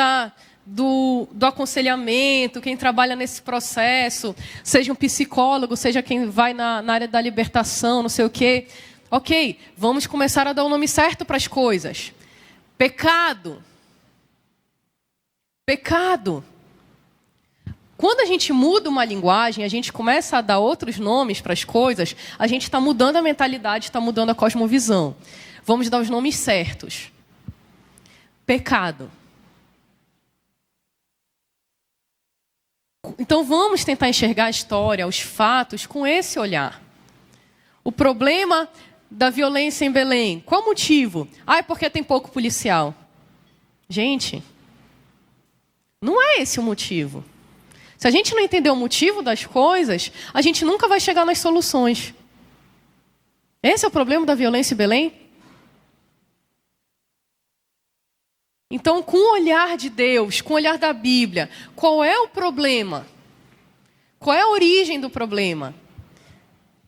do aconselhamento, quem trabalha nesse processo, seja um psicólogo, seja quem vai na área da libertação, não sei o quê. Ok, vamos começar a dar o nome certo para as coisas. Pecado. Pecado. Quando a gente muda uma linguagem, a gente começa a dar outros nomes para as coisas, a gente está mudando a mentalidade, está mudando a cosmovisão. Vamos dar os nomes certos. Pecado. Então vamos tentar enxergar a história, os fatos, com esse olhar. O problema da violência em Belém, qual o motivo? É porque tem pouco policial. Gente, não é esse o motivo. Se a gente não entender o motivo das coisas, a gente nunca vai chegar nas soluções. Esse é o problema da violência em Belém? Então, com o olhar de Deus, com o olhar da Bíblia, qual é o problema? Qual é a origem do problema?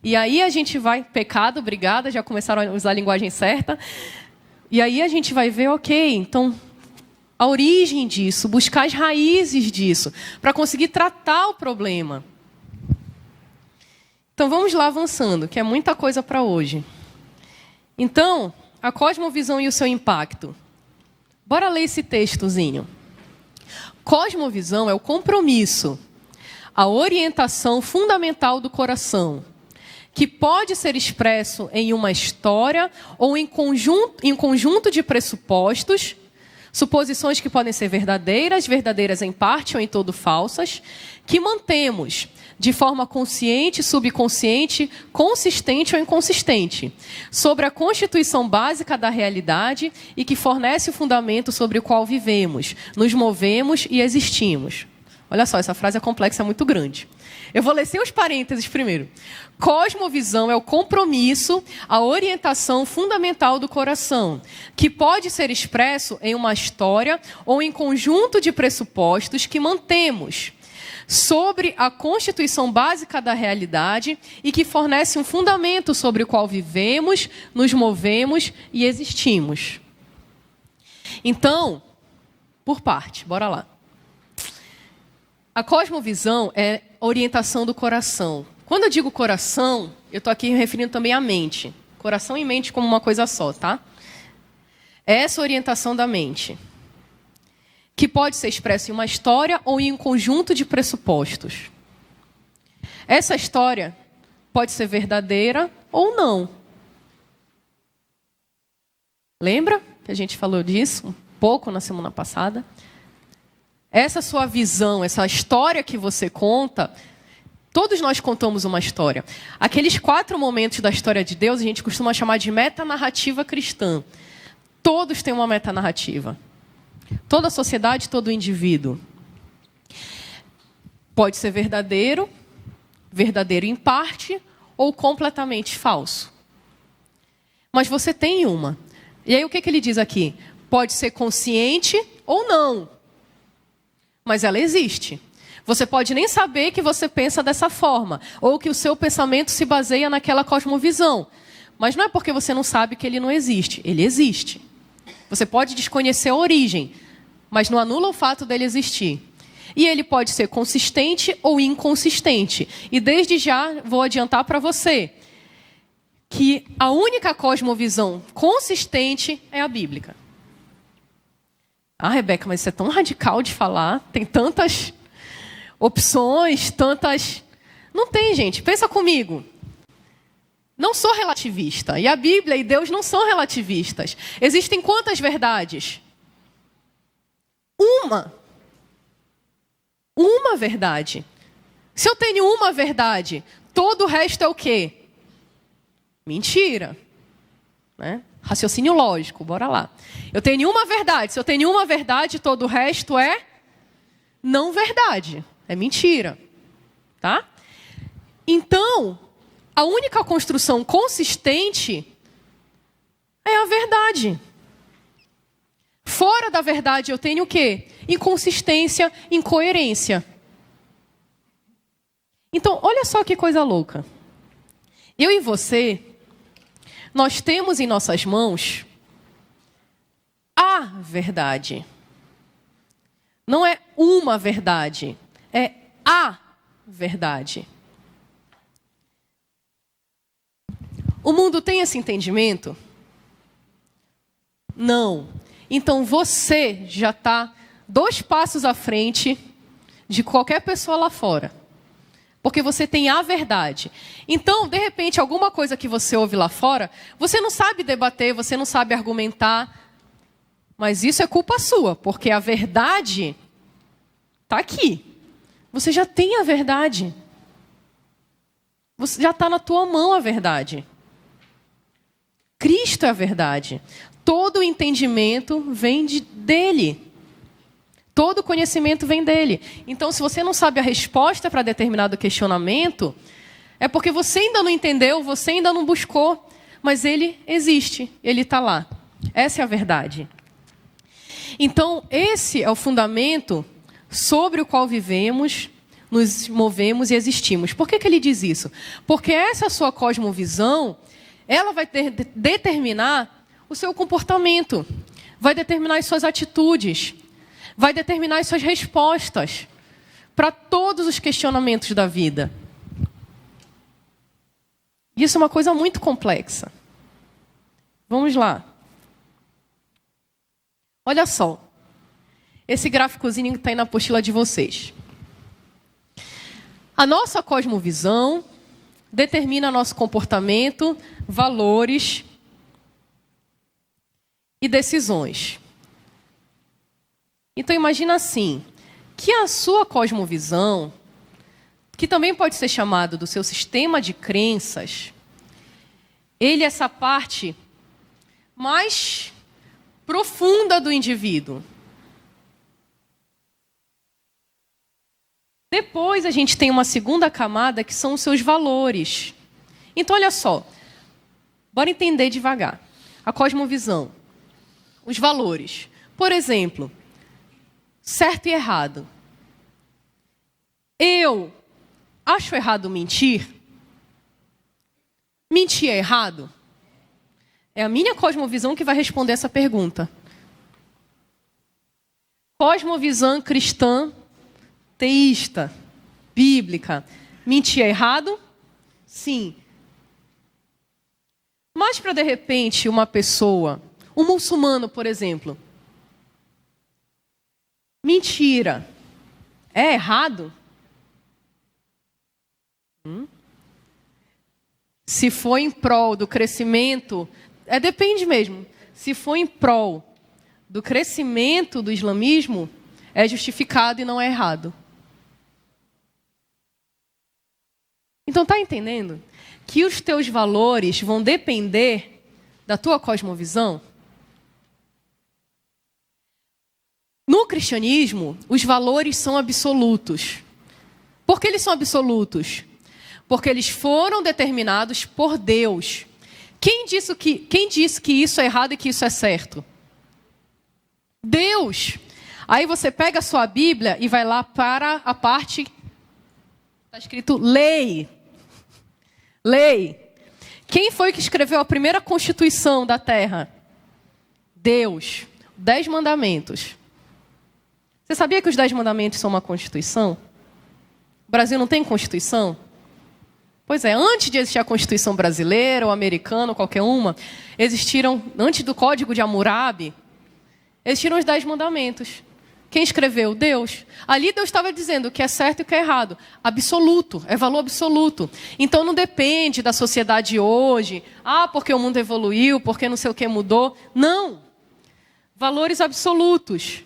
E aí a gente vai... Pecado, obrigada, já começaram a usar a linguagem certa. E aí a gente vai ver, ok, então... a origem disso, buscar as raízes disso, para conseguir tratar o problema. Então, vamos lá avançando, que é muita coisa para hoje. Então, a cosmovisão e o seu impacto. Bora ler esse textozinho. Cosmovisão é o compromisso, a orientação fundamental do coração, que pode ser expresso em uma história ou em conjunto de pressupostos, suposições que podem ser verdadeiras em parte ou em todo falsas, que mantemos de forma consciente, subconsciente, consistente ou inconsistente, sobre a constituição básica da realidade e que fornece o fundamento sobre o qual vivemos, nos movemos e existimos. Olha só, essa frase é complexa, é muito grande. Eu vou ler sem os parênteses primeiro. Cosmovisão é o compromisso, a orientação fundamental do coração, que pode ser expresso em uma história ou em conjunto de pressupostos que mantemos sobre a constituição básica da realidade e que fornece um fundamento sobre o qual vivemos, nos movemos e existimos. Então, por parte, bora lá. A cosmovisão é orientação do coração. Quando eu digo coração, eu estou aqui me referindo também à mente. Coração e mente como uma coisa só, tá? É essa orientação da mente, que pode ser expressa em uma história ou em um conjunto de pressupostos. Essa história pode ser verdadeira ou não. Lembra que a gente falou disso um pouco na semana passada? Essa sua visão, essa história que você conta, todos nós contamos uma história. Aqueles 4 momentos da história de Deus, a gente costuma chamar de metanarrativa cristã. Todos têm uma metanarrativa. Toda a sociedade, todo indivíduo. Pode ser verdadeiro em parte, ou completamente falso. Mas você tem uma. E aí o que ele diz aqui? Pode ser consciente ou não, mas ela existe. Você pode nem saber que você pensa dessa forma, ou que o seu pensamento se baseia naquela cosmovisão. Mas não é porque você não sabe que ele não existe. Ele existe. Você pode desconhecer a origem, mas não anula o fato dele existir. E ele pode ser consistente ou inconsistente. E desde já vou adiantar para você que a única cosmovisão consistente é a bíblica. Ah, Rebeca, mas isso é tão radical de falar. Tem tantas opções, tantas... Não tem, gente. Pensa comigo. Não sou relativista. E a Bíblia e Deus não são relativistas. Existem quantas verdades? Uma verdade. Se eu tenho uma verdade, todo o resto é o quê? Mentira. Né? Raciocínio lógico, bora lá. Eu tenho uma verdade. Se eu tenho uma verdade, todo o resto é não verdade. É mentira. Tá? Então, a única construção consistente é a verdade. Fora da verdade eu tenho o quê? Inconsistência, incoerência. Então, olha só que coisa louca. Eu e você, nós temos em nossas mãos a verdade. Não é uma verdade, é a verdade. O mundo tem esse entendimento? Não. Então você já está 2 passos à frente de qualquer pessoa lá fora. Porque você tem a verdade. Então, de repente, alguma coisa que você ouve lá fora, você não sabe debater, você não sabe argumentar. Mas isso é culpa sua, porque a verdade está aqui. Você já tem a verdade. Você já está na tua mão a verdade. Cristo é a verdade. Todo o entendimento vem dele. Todo o conhecimento vem dele. Então, se você não sabe a resposta para determinado questionamento, é porque você ainda não entendeu, você ainda não buscou. Mas ele existe, ele está lá. Essa é a verdade. Então, esse é o fundamento sobre o qual vivemos, nos movemos e existimos. Por que ele diz isso? Porque essa sua cosmovisão, ela vai determinar o seu comportamento, vai determinar as suas atitudes, vai determinar as suas respostas para todos os questionamentos da vida. Isso é uma coisa muito complexa. Vamos lá. Olha só. Esse gráficozinho que está aí na apostila de vocês. A nossa cosmovisão determina nosso comportamento, valores e decisões. Então imagina assim, que a sua cosmovisão, que também pode ser chamado do seu sistema de crenças, ele é essa parte mais profunda do indivíduo. Depois a gente tem uma segunda camada que são os seus valores. Então olha só, bora entender devagar. A cosmovisão, os valores. Por exemplo, certo e errado. Eu acho errado mentir? Mentir é errado? É a minha cosmovisão que vai responder essa pergunta. Cosmovisão cristã, teísta, bíblica. Mentir é errado? Sim. Mas para, de repente, uma pessoa, um muçulmano, por exemplo, mentira é errado? Se for em prol do crescimento, depende mesmo. Se for em prol do crescimento do islamismo, é justificado e não é errado. Então, está entendendo que os teus valores vão depender da tua cosmovisão? No cristianismo, os valores são absolutos. Por que eles são absolutos? Porque eles foram determinados por Deus. Quem disse que isso é errado e que isso é certo? Deus. Aí você pega a sua Bíblia e vai lá para a parte, está escrito lei. Lei. Quem foi que escreveu a primeira Constituição da Terra? Deus. 10 mandamentos. Você sabia que os 10 mandamentos são uma Constituição? O Brasil não tem Constituição? Pois é, antes de existir a Constituição brasileira ou americana ou qualquer uma, antes do Código de Hammurabi, existiram os 10 mandamentos. Quem escreveu? Deus. Ali Deus estava dizendo o que é certo e o que é errado. Absoluto, é valor absoluto. Então não depende da sociedade hoje. Porque o mundo evoluiu, porque não sei o que mudou. Não. Valores absolutos.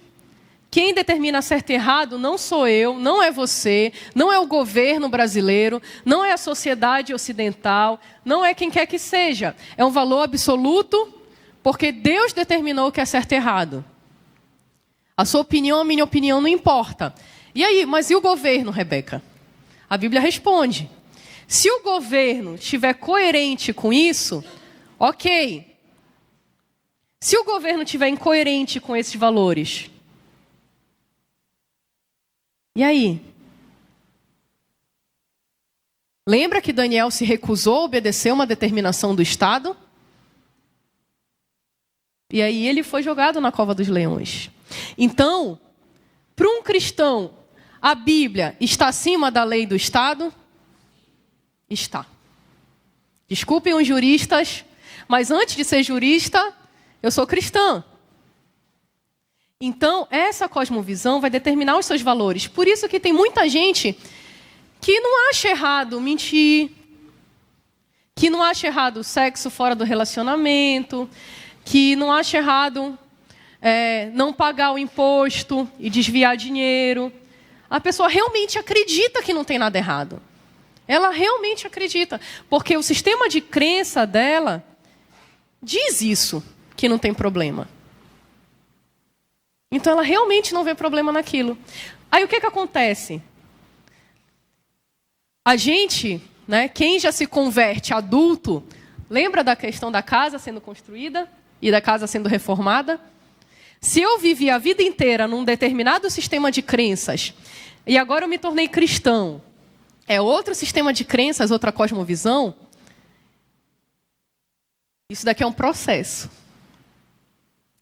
Quem determina certo e errado não sou eu, não é você, não é o governo brasileiro, não é a sociedade ocidental, não é quem quer que seja. É um valor absoluto porque Deus determinou o que é certo e errado. A sua opinião, a minha opinião não importa. E aí, mas e o governo, Rebeca? A Bíblia responde. Se o governo estiver coerente com isso, ok. Se o governo estiver incoerente com esses valores, e aí? Lembra que Daniel se recusou a obedecer uma determinação do Estado? E aí ele foi jogado na cova dos leões. Então, para um cristão, a Bíblia está acima da lei do Estado? Está. Desculpem os juristas, mas antes de ser jurista, eu sou cristã. Então, essa cosmovisão vai determinar os seus valores. Por isso que tem muita gente que não acha errado mentir, que não acha errado o sexo fora do relacionamento, que não acha errado não pagar o imposto e desviar dinheiro. A pessoa realmente acredita que não tem nada errado. Ela realmente acredita, porque o sistema de crença dela diz isso, que não tem problema. Então, ela realmente não vê problema naquilo. Aí, o que acontece? A gente, quem já se converte adulto, lembra da questão da casa sendo construída e da casa sendo reformada? Se eu vivi a vida inteira num determinado sistema de crenças e agora eu me tornei cristão, é outro sistema de crenças, outra cosmovisão, isso daqui é um processo.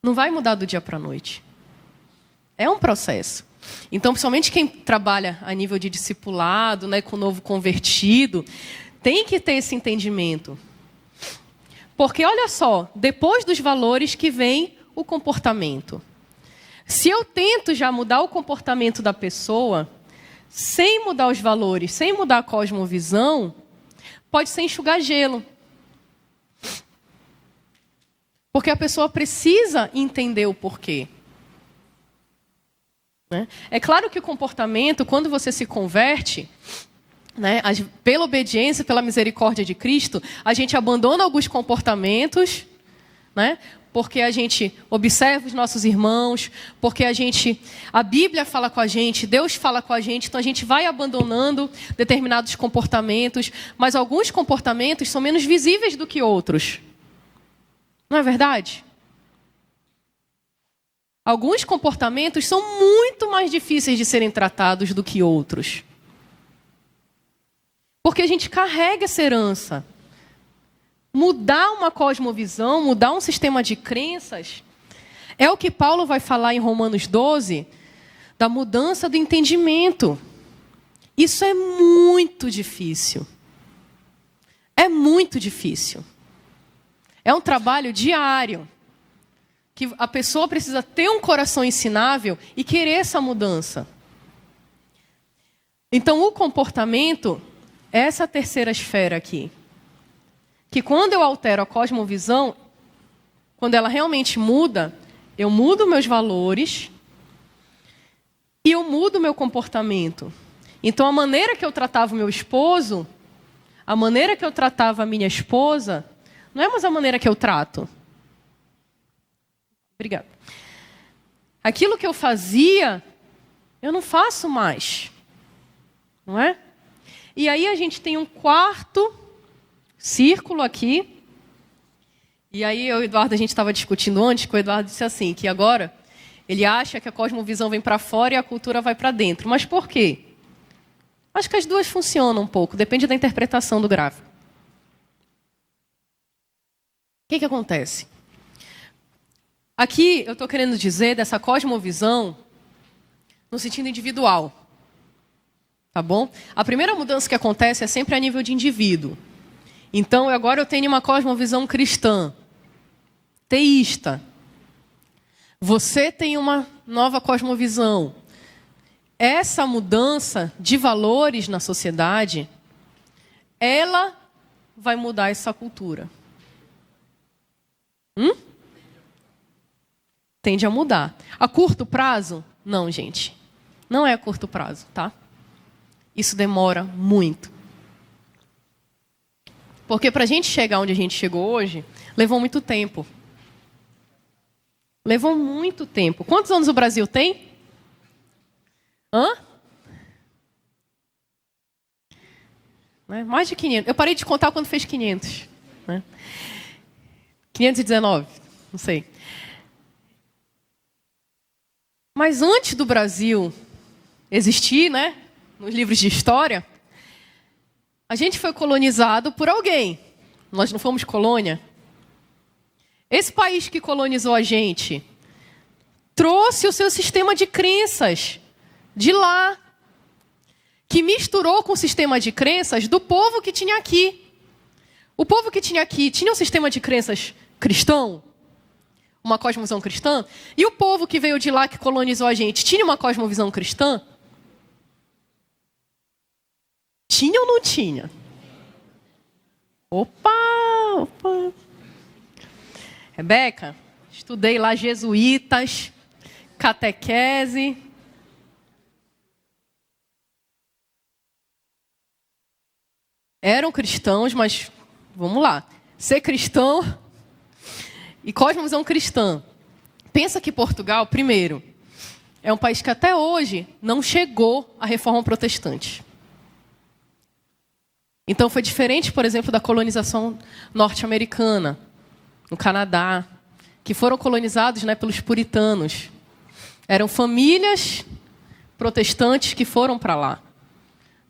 Não vai mudar do dia para a noite. É um processo. Então, principalmente quem trabalha a nível de discipulado, com o novo convertido, tem que ter esse entendimento. Porque, olha só, depois dos valores que vem o comportamento. Se eu tento já mudar o comportamento da pessoa, sem mudar os valores, sem mudar a cosmovisão, pode ser enxugar gelo. Porque a pessoa precisa entender o porquê. É claro que o comportamento, quando você se converte, pela obediência, pela misericórdia de Cristo, a gente abandona alguns comportamentos, porque a gente observa os nossos irmãos, porque a Bíblia fala com a gente, Deus fala com a gente, então a gente vai abandonando determinados comportamentos, mas alguns comportamentos são menos visíveis do que outros. Não é verdade? Alguns comportamentos são muito mais difíceis de serem tratados do que outros. Porque a gente carrega essa herança. Mudar uma cosmovisão, mudar um sistema de crenças, é o que Paulo vai falar em Romanos 12, da mudança do entendimento. Isso é muito difícil. É muito difícil. É um trabalho diário. Que a pessoa precisa ter um coração ensinável e querer essa mudança. Então, o comportamento é essa terceira esfera aqui. Que quando eu altero a cosmovisão, quando ela realmente muda, eu mudo meus valores e eu mudo meu comportamento. Então, a maneira que eu tratava o meu esposo, a maneira que eu tratava a minha esposa, não é mais a maneira que eu trato. Obrigada. Aquilo que eu fazia, eu não faço mais. Não é? E aí a gente tem um quarto círculo aqui. E aí eu e o Eduardo, a gente estava discutindo antes, que o Eduardo disse assim, que agora Ele acha que a cosmovisão vem para fora e a cultura vai para dentro. Mas por quê? Acho que as duas funcionam um pouco, depende da interpretação do gráfico. O que acontece? Aqui eu estou querendo dizer dessa cosmovisão no sentido individual. Tá bom? A primeira mudança que acontece é sempre a nível de indivíduo. Então, agora eu tenho uma cosmovisão cristã, teísta. Você tem uma nova cosmovisão. Essa mudança de valores na sociedade, ela vai mudar essa cultura. Tende a mudar. A curto prazo? Não, gente. Não é a curto prazo, tá? Isso demora muito. Porque para a gente chegar onde a gente chegou hoje, levou muito tempo. Levou muito tempo. Quantos anos o Brasil tem? Mais de 500. Eu parei de contar quando fez 500. 519, não sei. Mas antes do Brasil existir, nos livros de história, a gente foi colonizado por alguém. Nós não fomos colônia. Esse país que colonizou a gente trouxe o seu sistema de crenças de lá, que misturou com o sistema de crenças do povo que tinha aqui. O povo que tinha aqui tinha um sistema de crenças cristão, uma cosmovisão cristã, e o povo que veio de lá, que colonizou a gente, tinha uma cosmovisão cristã? Tinha ou não tinha? Opa! Rebeca, estudei lá jesuítas, catequese. Eram cristãos, mas vamos lá. Ser cristão e cosmovisão cristã. Pensa que Portugal, primeiro, é um país que até hoje não chegou à reforma protestante. Então foi diferente, por exemplo, da colonização norte-americana, no Canadá, que foram colonizados pelos puritanos. Eram famílias protestantes que foram para lá.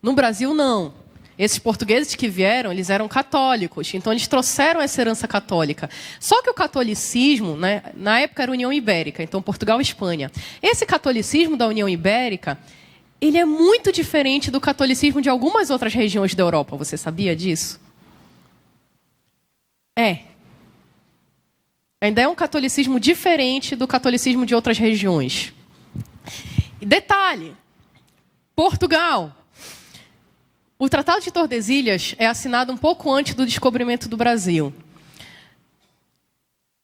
No Brasil, não. Esses portugueses que vieram, eles eram católicos, então eles trouxeram essa herança católica. Só que o catolicismo, na época era União Ibérica, então Portugal e Espanha. Esse catolicismo da União Ibérica, ele é muito diferente do catolicismo de algumas outras regiões da Europa. Você sabia disso? Ainda é um catolicismo diferente do catolicismo de outras regiões. E detalhe, Portugal. O Tratado de Tordesilhas é assinado um pouco antes do descobrimento do Brasil.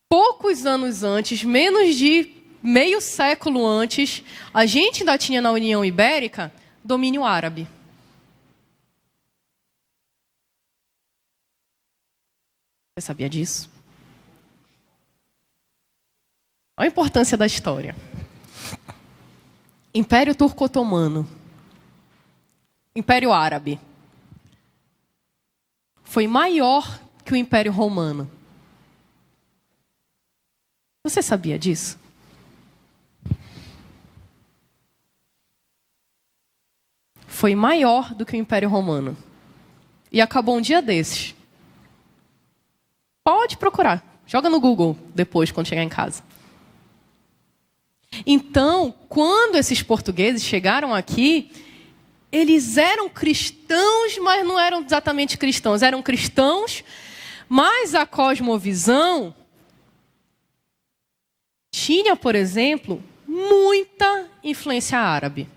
Poucos anos antes, menos de meio século antes, a gente ainda tinha na União Ibérica domínio árabe. Você sabia disso? Olha a importância da história. Império Turco-Otomano. Império Árabe. Foi maior que o Império Romano. Você sabia disso? Foi maior do que o Império Romano. E acabou um dia desses. Pode procurar. Joga no Google depois, quando chegar em casa. Então, quando esses portugueses chegaram aqui, eles eram cristãos, mas não eram exatamente cristãos. Eram cristãos, mas a cosmovisão tinha, por exemplo, muita influência árabe.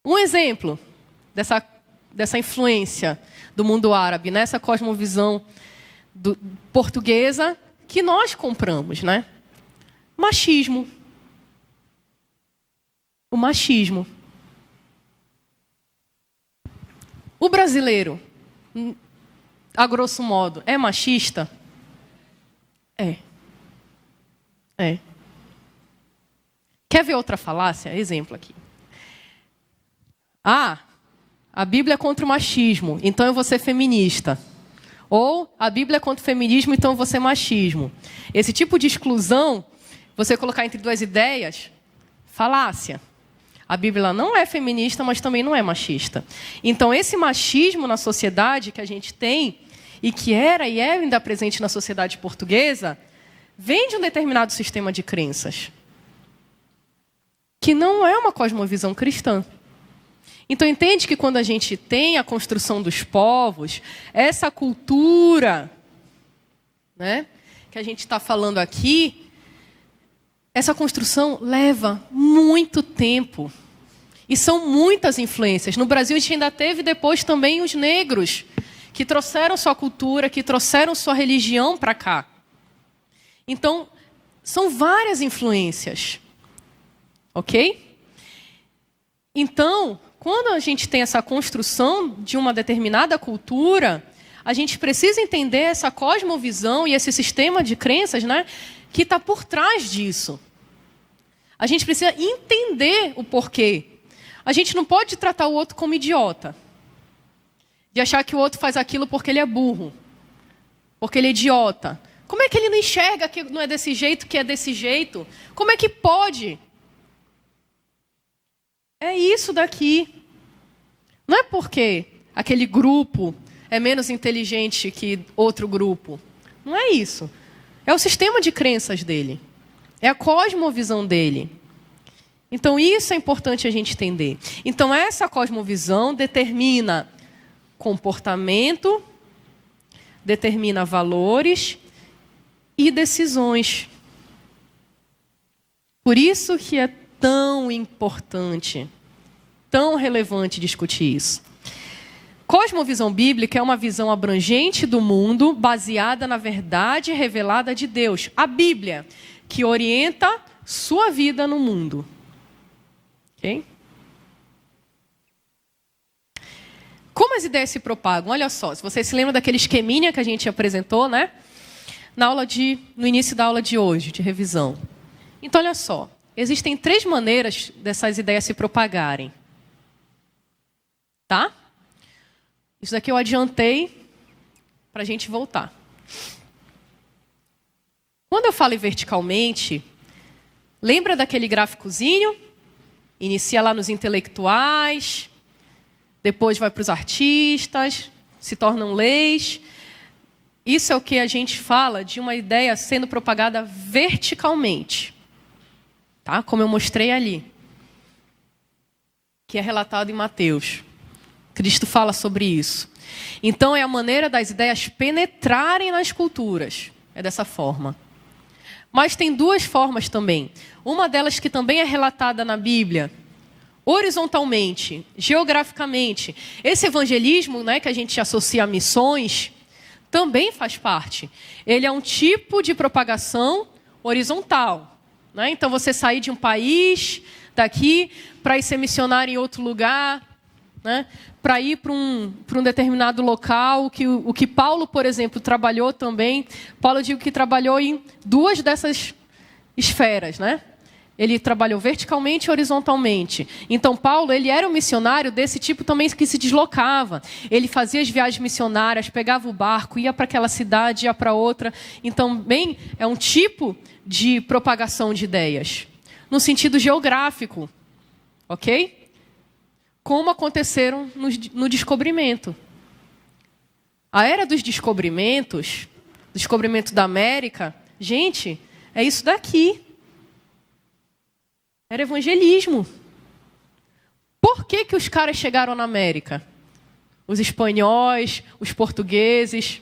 Um exemplo dessa influência do mundo árabe, nessa cosmovisão portuguesa que nós compramos, Machismo. O machismo. O brasileiro, a grosso modo, é machista? É. Quer ver outra falácia? Exemplo aqui. A Bíblia é contra o machismo, então eu vou ser feminista. Ou a Bíblia é contra o feminismo, então eu vou ser machismo. Esse tipo de exclusão Você colocar entre duas ideias, falácia. A Bíblia não é feminista, mas também não é machista. Então, esse machismo na sociedade que a gente tem, e que era e é ainda presente na sociedade portuguesa, vem de um determinado sistema de crenças, que não é uma cosmovisão cristã. Então, entende que quando a gente tem a construção dos povos, essa cultura, né, que a gente está falando aqui, essa construção leva muito tempo. E são muitas influências. No Brasil, a gente ainda teve depois também os negros, que trouxeram sua cultura, que trouxeram sua religião para cá. Então, são várias influências. Ok? Então, quando a gente tem essa construção de uma determinada cultura, a gente precisa entender essa cosmovisão e esse sistema de crenças, né, que está por trás disso. A gente precisa entender o porquê. A gente não pode tratar o outro como idiota. De achar que o outro faz aquilo porque ele é burro. Porque ele é idiota. Como é que ele não enxerga que não é desse jeito, que é desse jeito? Como é que pode? É isso daqui. Não é porque aquele grupo é menos inteligente que outro grupo. Não é isso. É o sistema de crenças dele. É a cosmovisão dele. Então, isso é importante a gente entender. Então, essa cosmovisão determina comportamento, determina valores e decisões. Por isso que é tão importante, tão relevante discutir isso. Cosmovisão bíblica é uma visão abrangente do mundo baseada na verdade revelada de Deus. A Bíblia, que orienta sua vida no mundo. Ok? Como as ideias se propagam? Olha só, se você se lembra daquele esqueminha que a gente apresentou, né? No início da aula de hoje, de revisão. Então, olha só. Existem 3 maneiras dessas ideias se propagarem. Tá? Isso daqui eu adiantei para a gente voltar. Quando eu falo verticalmente, lembra daquele gráficozinho? Inicia lá nos intelectuais, depois vai para os artistas, se tornam leis. Isso é o que a gente fala de uma ideia sendo propagada verticalmente. Tá? Como eu mostrei ali. Que é relatado em Mateus. Cristo fala sobre isso. Então, é a maneira das ideias penetrarem nas culturas. É dessa forma. Mas tem 2 formas também. Uma delas que também é relatada na Bíblia, horizontalmente, geograficamente. Esse evangelismo, né, que a gente associa a missões, também faz parte. Ele é um tipo de propagação horizontal. Né? Então, você sair de um país, daqui, para ir ser missionário em outro lugar, né? Para ir para um determinado local, o que Paulo, por exemplo, trabalhou também. Paulo, eu digo que trabalhou em 2 dessas esferas, né? Ele trabalhou verticalmente e horizontalmente. Então, Paulo, ele era um missionário desse tipo também que se deslocava. Ele fazia as viagens missionárias, pegava o barco, ia para aquela cidade, ia para outra. Então, bem, é um tipo de propagação de ideias. No sentido geográfico. Ok? Como aconteceram no descobrimento. A era dos descobrimentos, descobrimento da América, gente, é isso daqui. Era evangelismo. Por que que os caras chegaram na América? Os espanhóis, os portugueses.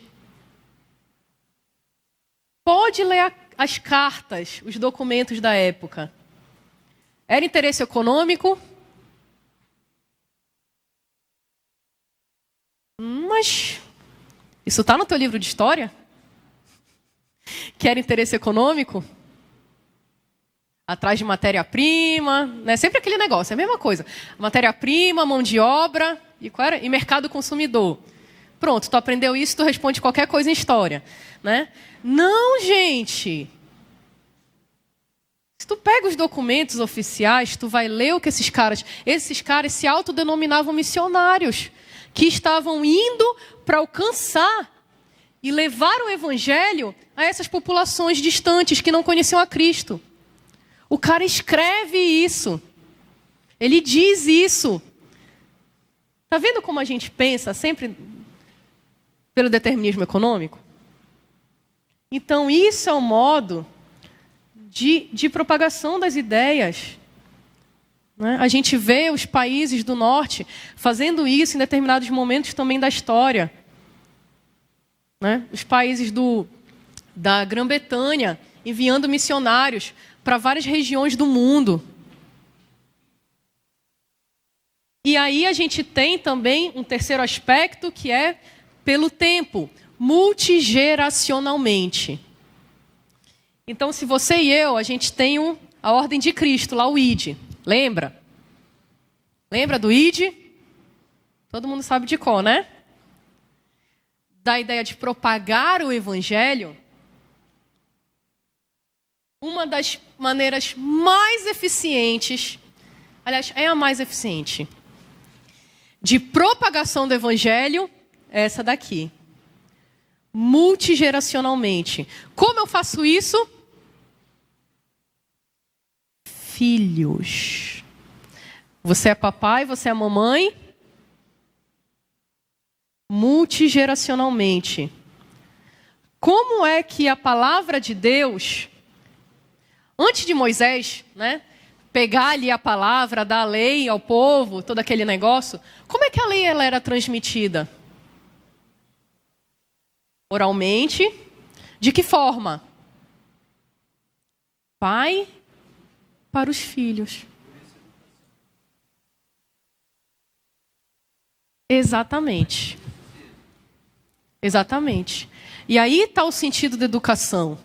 Pode ler as cartas, os documentos da época. Era interesse econômico? Mas isso está no teu livro de história? Que era interesse econômico? Atrás de matéria-prima, né? Sempre aquele negócio, é a mesma coisa. Matéria-prima, mão de obra e, qual era? E mercado consumidor. Pronto, tu aprendeu isso, tu responde qualquer coisa em história. Né? Não, gente! Se tu pega os documentos oficiais, tu vai ler o que esses caras se autodenominavam missionários, que estavam indo para alcançar e levar o evangelho a essas populações distantes que não conheciam a Cristo. O cara escreve isso. Ele diz isso. Está vendo como a gente pensa sempre pelo determinismo econômico? Então, isso é o modo de propagação das ideias. Né? A gente vê os países do norte fazendo isso em determinados momentos também da história. Né? Os países da Grã-Bretanha enviando missionários para várias regiões do mundo. E aí a gente tem também um terceiro aspecto que é pelo tempo, multigeracionalmente. Então, se você e eu, a gente tem a ordem de Cristo, lá o ID. Lembra? Lembra do ID? Todo mundo sabe de qual, né? Da ideia de propagar o evangelho. Uma das maneiras mais eficientes, aliás, é a mais eficiente, de propagação do evangelho é essa daqui. Multigeracionalmente. Como eu faço isso? Filhos. Você é papai, você é mamãe. Multigeracionalmente. Como é que a palavra de Deus, antes de Moisés, né, pegar ali a palavra, dar a lei ao povo, todo aquele negócio, como é que a lei ela era transmitida? Oralmente. De que forma? Pai para os filhos. Exatamente. Exatamente. E aí está o sentido da educação.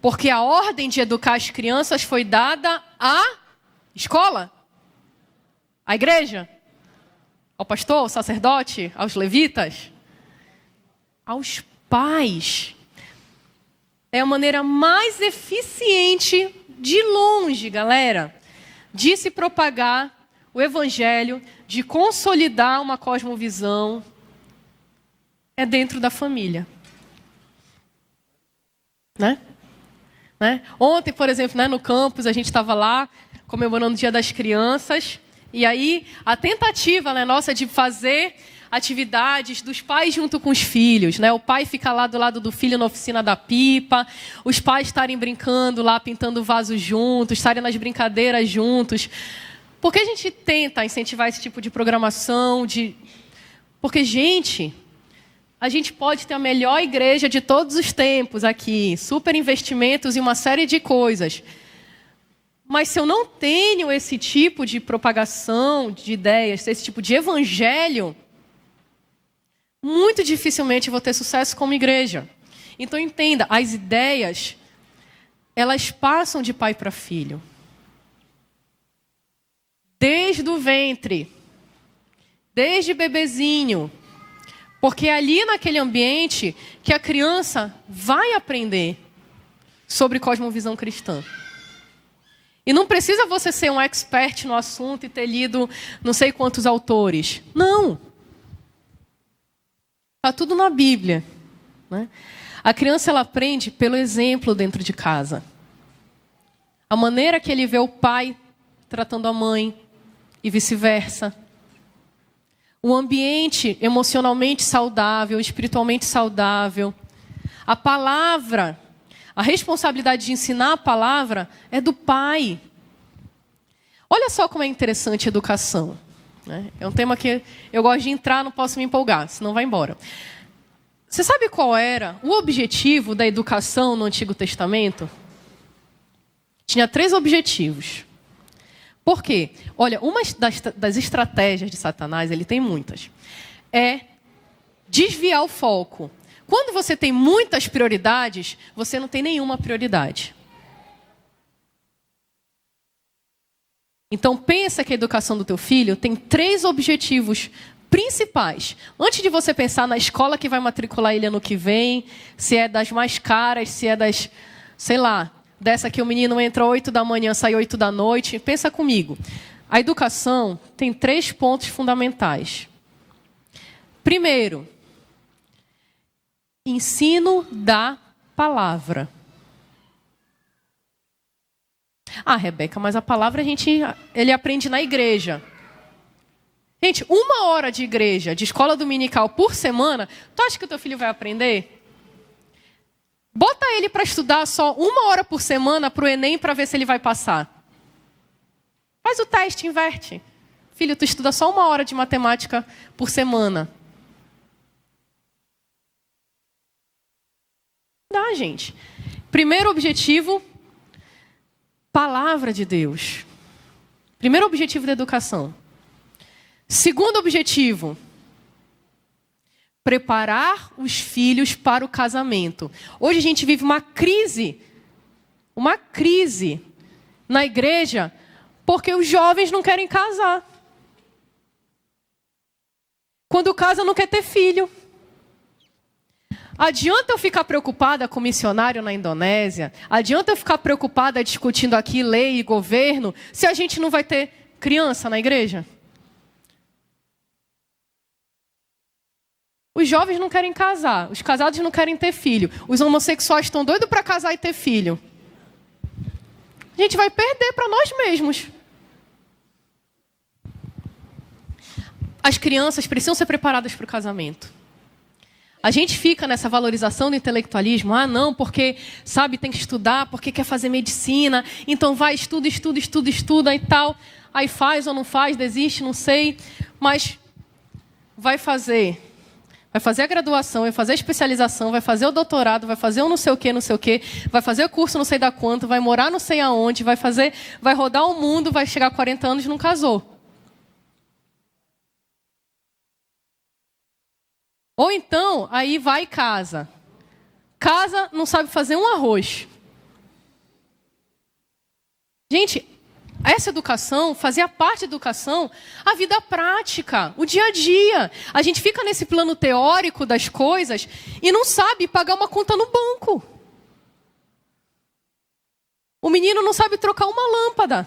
Porque a ordem de educar as crianças foi dada à escola, à igreja, ao pastor, ao sacerdote, aos levitas, aos pais. É a maneira mais eficiente, de longe, galera, de se propagar o evangelho, de consolidar uma cosmovisão, é dentro da família. Né? Ontem, por exemplo, né, no campus, a gente estava lá comemorando o Dia das Crianças. E aí, a tentativa, né, nossa de fazer atividades dos pais junto com os filhos. Né? O pai fica lá do lado do filho na oficina da pipa. Os pais estarem brincando lá, pintando vasos juntos, estarem nas brincadeiras juntos. Por que a gente tenta incentivar esse tipo de programação? Porque, gente, a gente pode ter a melhor igreja de todos os tempos aqui. Super investimentos e uma série de coisas. Mas se eu não tenho esse tipo de propagação de ideias, esse tipo de evangelho, muito dificilmente vou ter sucesso como igreja. Então entenda, as ideias, elas passam de pai para filho. Desde o ventre, desde bebezinho. Porque é ali naquele ambiente que a criança vai aprender sobre cosmovisão cristã. E não precisa você ser um expert no assunto e ter lido não sei quantos autores. Não. Está tudo na Bíblia. Né? A criança ela aprende pelo exemplo dentro de casa. A maneira que ele vê o pai tratando a mãe e vice-versa. O ambiente emocionalmente saudável, espiritualmente saudável. A palavra, a responsabilidade de ensinar a palavra é do pai. Olha só como é interessante a educação. Né? É um tema que eu gosto de entrar, não posso me empolgar, senão vai embora. Você sabe qual era o objetivo da educação no Antigo Testamento? Tinha 3 objetivos. Por quê? Olha, uma das estratégias de Satanás, ele tem muitas, é desviar o foco. Quando você tem muitas prioridades, você não tem nenhuma prioridade. Então pensa que a educação do teu filho tem 3 objetivos principais. Antes de você pensar na escola que vai matricular ele ano que vem, se é das mais caras, se é das, sei lá, dessa que o menino entra 8 da manhã, sai 8 da noite. Pensa comigo. A educação tem 3 pontos fundamentais. Primeiro, ensino da palavra. Ah, Rebeca, mas a palavra ele aprende na igreja. Gente, 1 hora de igreja, de escola dominical por semana, tu acha que o teu filho vai aprender? Bota ele para estudar só 1 hora por semana para o Enem para ver se ele vai passar. Faz o teste, inverte. Filho, tu estuda só 1 hora de matemática por semana. Dá, gente. Primeiro objetivo, palavra de Deus. Primeiro objetivo da educação. Segundo objetivo, preparar os filhos para o casamento. Hoje a gente vive uma crise na igreja, porque os jovens não querem casar. Quando casa, não quer ter filho. Adianta eu ficar preocupada com missionário na Indonésia? Adianta eu ficar preocupada discutindo aqui lei e governo, se a gente não vai ter criança na igreja? Os jovens não querem casar, os casados não querem ter filho, os homossexuais estão doidos para casar e ter filho. A gente vai perder para nós mesmos. As crianças precisam ser preparadas para o casamento. A gente fica nessa valorização do intelectualismo. Ah, não, porque, sabe, tem que estudar, porque quer fazer medicina. Então vai, estuda e tal. Aí faz ou não faz, desiste, não sei. Mas vai fazer a graduação, vai fazer a especialização, vai fazer o doutorado, vai fazer o não sei o quê, vai fazer o curso não sei da quanto, vai morar não sei aonde, vai rodar o mundo, vai chegar a 40 anos e não casou. Ou então, aí vai e casa. Casa, não sabe fazer um arroz. Gente, essa educação fazia parte da educação, a vida prática, o dia a dia. A gente fica nesse plano teórico das coisas e não sabe pagar uma conta no banco. O menino não sabe trocar uma lâmpada.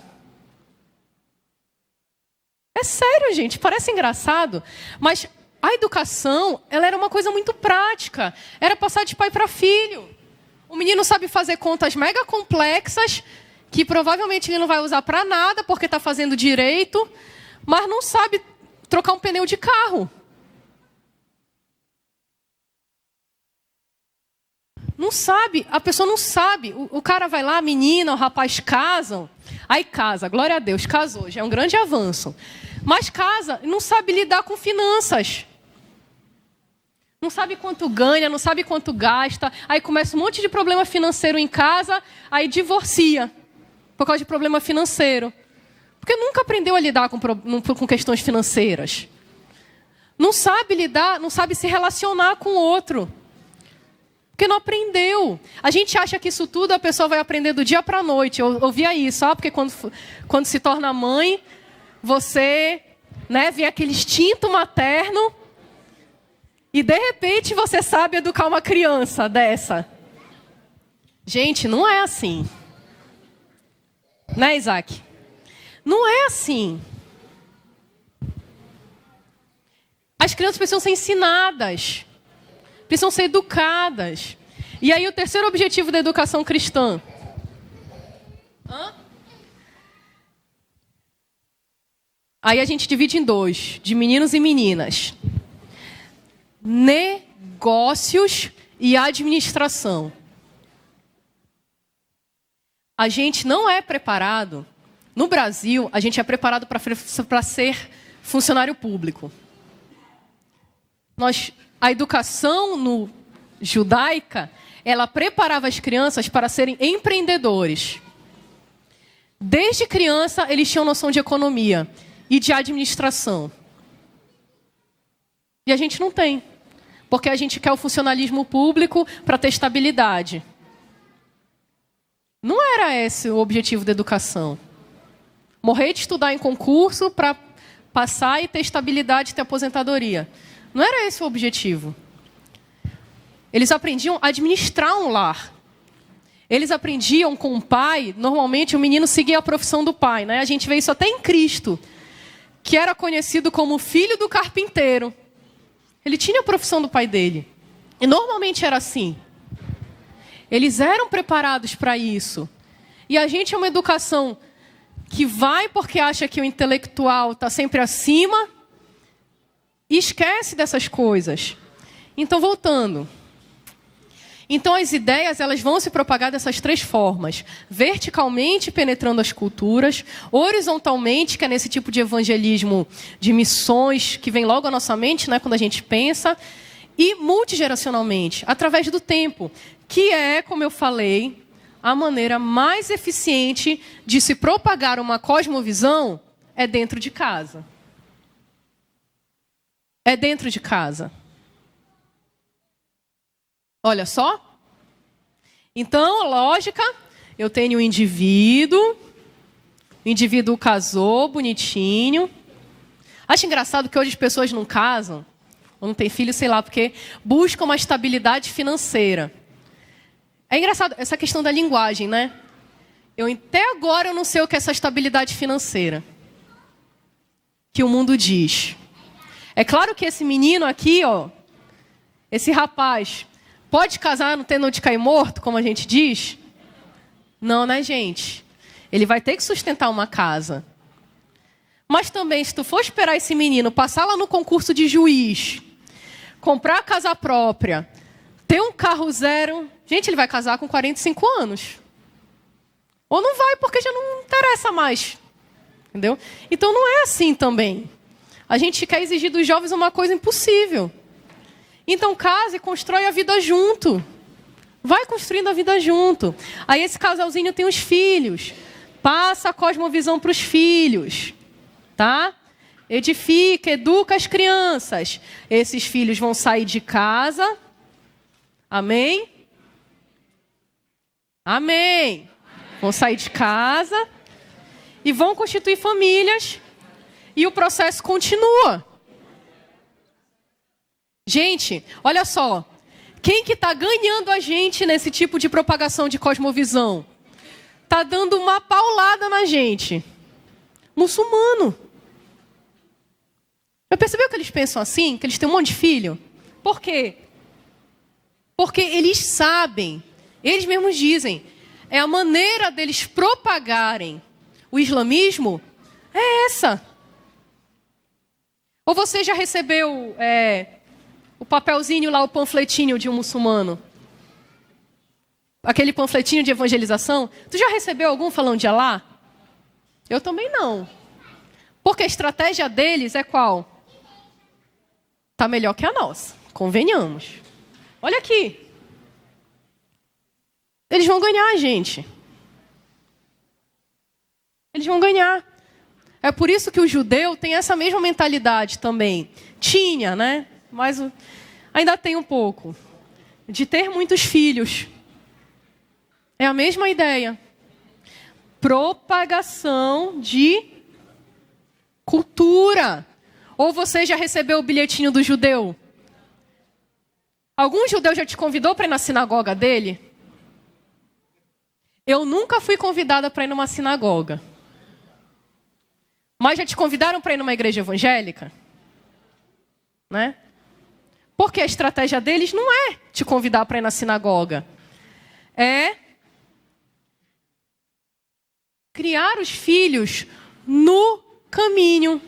É sério, gente, parece engraçado, mas a educação, ela era uma coisa muito prática. Era passar de pai para filho. O menino sabe fazer contas mega complexas, que provavelmente ele não vai usar para nada, porque está fazendo direito, mas não sabe trocar um pneu de carro. Não sabe, a pessoa não sabe. O cara vai lá, a menina, o rapaz casam, aí casa, glória a Deus, casou, já é um grande avanço. Mas casa, não sabe lidar com finanças. Não sabe quanto ganha, não sabe quanto gasta. Aí começa um monte de problema financeiro em casa, aí divorcia por causa de problema financeiro. Porque nunca aprendeu a lidar com questões financeiras. Não sabe lidar, não sabe se relacionar com o outro. Porque não aprendeu. A gente acha que isso tudo a pessoa vai aprender do dia para a noite. Eu ouvia isso, porque quando se torna mãe, você, vem aquele instinto materno e de repente você sabe educar uma criança dessa. Gente, não é assim. Né, Isaac? Não é assim. As crianças precisam ser ensinadas. Precisam ser educadas. E aí o terceiro objetivo da educação cristã. Aí a gente divide em 2, de meninos e meninas. Negócios e administração. A gente não é preparado. No Brasil, a gente é preparado para ser funcionário público. A educação judaica, ela preparava as crianças para serem empreendedores. Desde criança, eles tinham noção de economia e de administração. E a gente não tem. Porque a gente quer o funcionalismo público para ter estabilidade. Não era esse o objetivo da educação. Morrer de estudar em concurso para passar e ter estabilidade e ter aposentadoria. Não era esse o objetivo. Eles aprendiam a administrar um lar. Eles aprendiam com o pai, normalmente o menino seguia a profissão do pai. A gente vê isso até em Cristo, que era conhecido como filho do carpinteiro. Ele tinha a profissão do pai dele. E normalmente era assim. Eles eram preparados para isso. e a gente é uma educação que vai porque acha que o intelectual está sempre acima e esquece dessas coisas. Então, voltando. Então, as ideias elas vão se propagar dessas três formas. Verticalmente, penetrando as culturas. Horizontalmente, que é nesse tipo de evangelismo de missões, que vem logo à nossa mente, né, quando a gente pensa. E multigeracionalmente, através do tempo. Que é, como eu falei, a maneira mais eficiente de se propagar uma cosmovisão é dentro de casa. É dentro de casa. Olha só. Então, lógica, eu tenho um indivíduo, o indivíduo casou, bonitinho. Acho engraçado que hoje as pessoas não casam, ou não têm filho, sei lá, porque buscam uma estabilidade financeira. É engraçado essa questão da linguagem, né? Até agora eu não sei o que é essa estabilidade financeira que o mundo diz. É claro que esse menino aqui, ó, esse rapaz, pode casar não tendo onde cair morto, como a gente diz? Não, né, gente? Ele vai ter que sustentar uma casa. Mas também, se tu for esperar esse menino passar lá no concurso de juiz, comprar a casa própria, ter um carro zero... Gente, ele vai casar com 45 anos. Ou não vai, porque já não interessa mais. Entendeu? Então, não é assim também. A gente quer exigir dos jovens uma coisa impossível. Então, casa e constrói a vida junto. Vai construindo a vida junto. Aí, esse casalzinho tem os filhos. Passa a cosmovisão para os filhos. Tá? Edifica, educa as crianças. Esses filhos vão sair de casa. Amém? Amém. Vão sair de casa e vão constituir famílias e o processo continua. Gente, olha só. Quem que está ganhando a gente nesse tipo de propagação de cosmovisão? Está dando uma paulada na gente. Muçulmano. Eu percebi que eles pensam assim, que eles têm um monte de filho? Por quê? Porque eles sabem, eles mesmos dizem, é a maneira deles propagarem o islamismo é essa. Ou você já recebeu o papelzinho lá, o panfletinho de um muçulmano? Aquele panfletinho de evangelização? Tu já recebeu algum falando de Alá? Eu também não. Porque a estratégia deles é qual? Tá melhor que a nossa, convenhamos. Olha aqui. Eles vão ganhar, gente. Eles vão ganhar. É por isso que o judeu tem essa mesma mentalidade também. Tinha, né? Mas ainda tem um pouco. De ter muitos filhos. É a mesma ideia. Propagação de cultura. Ou você já recebeu o bilhetinho do judeu? Algum judeu já te convidou para ir na sinagoga dele? Eu nunca fui convidada para ir numa sinagoga. Mas já te convidaram para ir numa igreja evangélica? Né? Porque a estratégia deles não é te convidar para ir na sinagoga. É criar os filhos no caminho.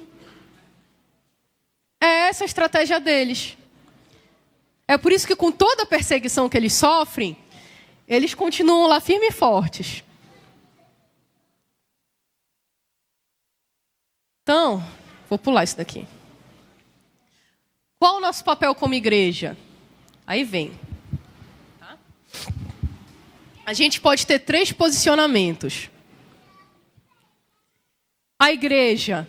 É essa a estratégia deles. É por isso que com toda a perseguição que eles sofrem, eles continuam lá firmes e fortes. Então, vou pular isso daqui. Qual o nosso papel como igreja? Aí vem. Tá? A gente pode ter 3 posicionamentos. A igreja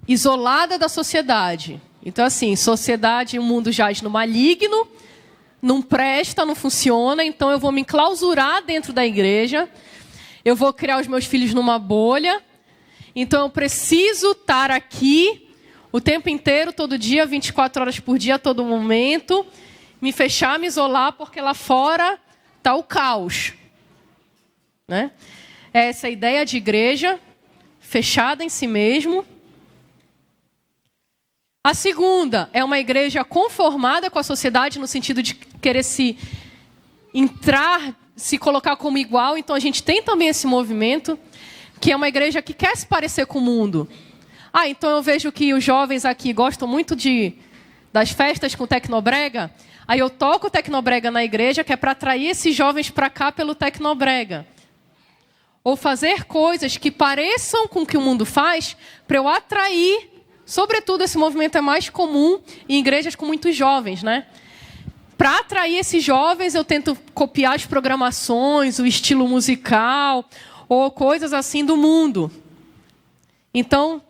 isolada da sociedade. Então, assim, sociedade, o mundo jaz no maligno, não presta, não funciona, então eu vou me enclausurar dentro da igreja, eu vou criar os meus filhos numa bolha, então eu preciso estar aqui o tempo inteiro, todo dia, 24 horas por dia, a todo momento, me fechar, me isolar, porque lá fora está o caos. Né? É essa ideia de igreja fechada em si mesmo. A segunda é uma igreja conformada com a sociedade, no sentido de querer se entrar, se colocar como igual. Então a gente tem também esse movimento, que é uma igreja que quer se parecer com o mundo. Então eu vejo que os jovens aqui gostam muito das festas com tecnobrega. Aí eu toco tecnobrega na igreja, que é para atrair esses jovens para cá pelo tecnobrega. Ou fazer coisas que pareçam com o que o mundo faz, para eu atrair. Sobretudo, esse movimento é mais comum em igrejas com muitos jovens, né? Para atrair esses jovens, eu tento copiar as programações, o estilo musical, ou coisas assim do mundo. Então,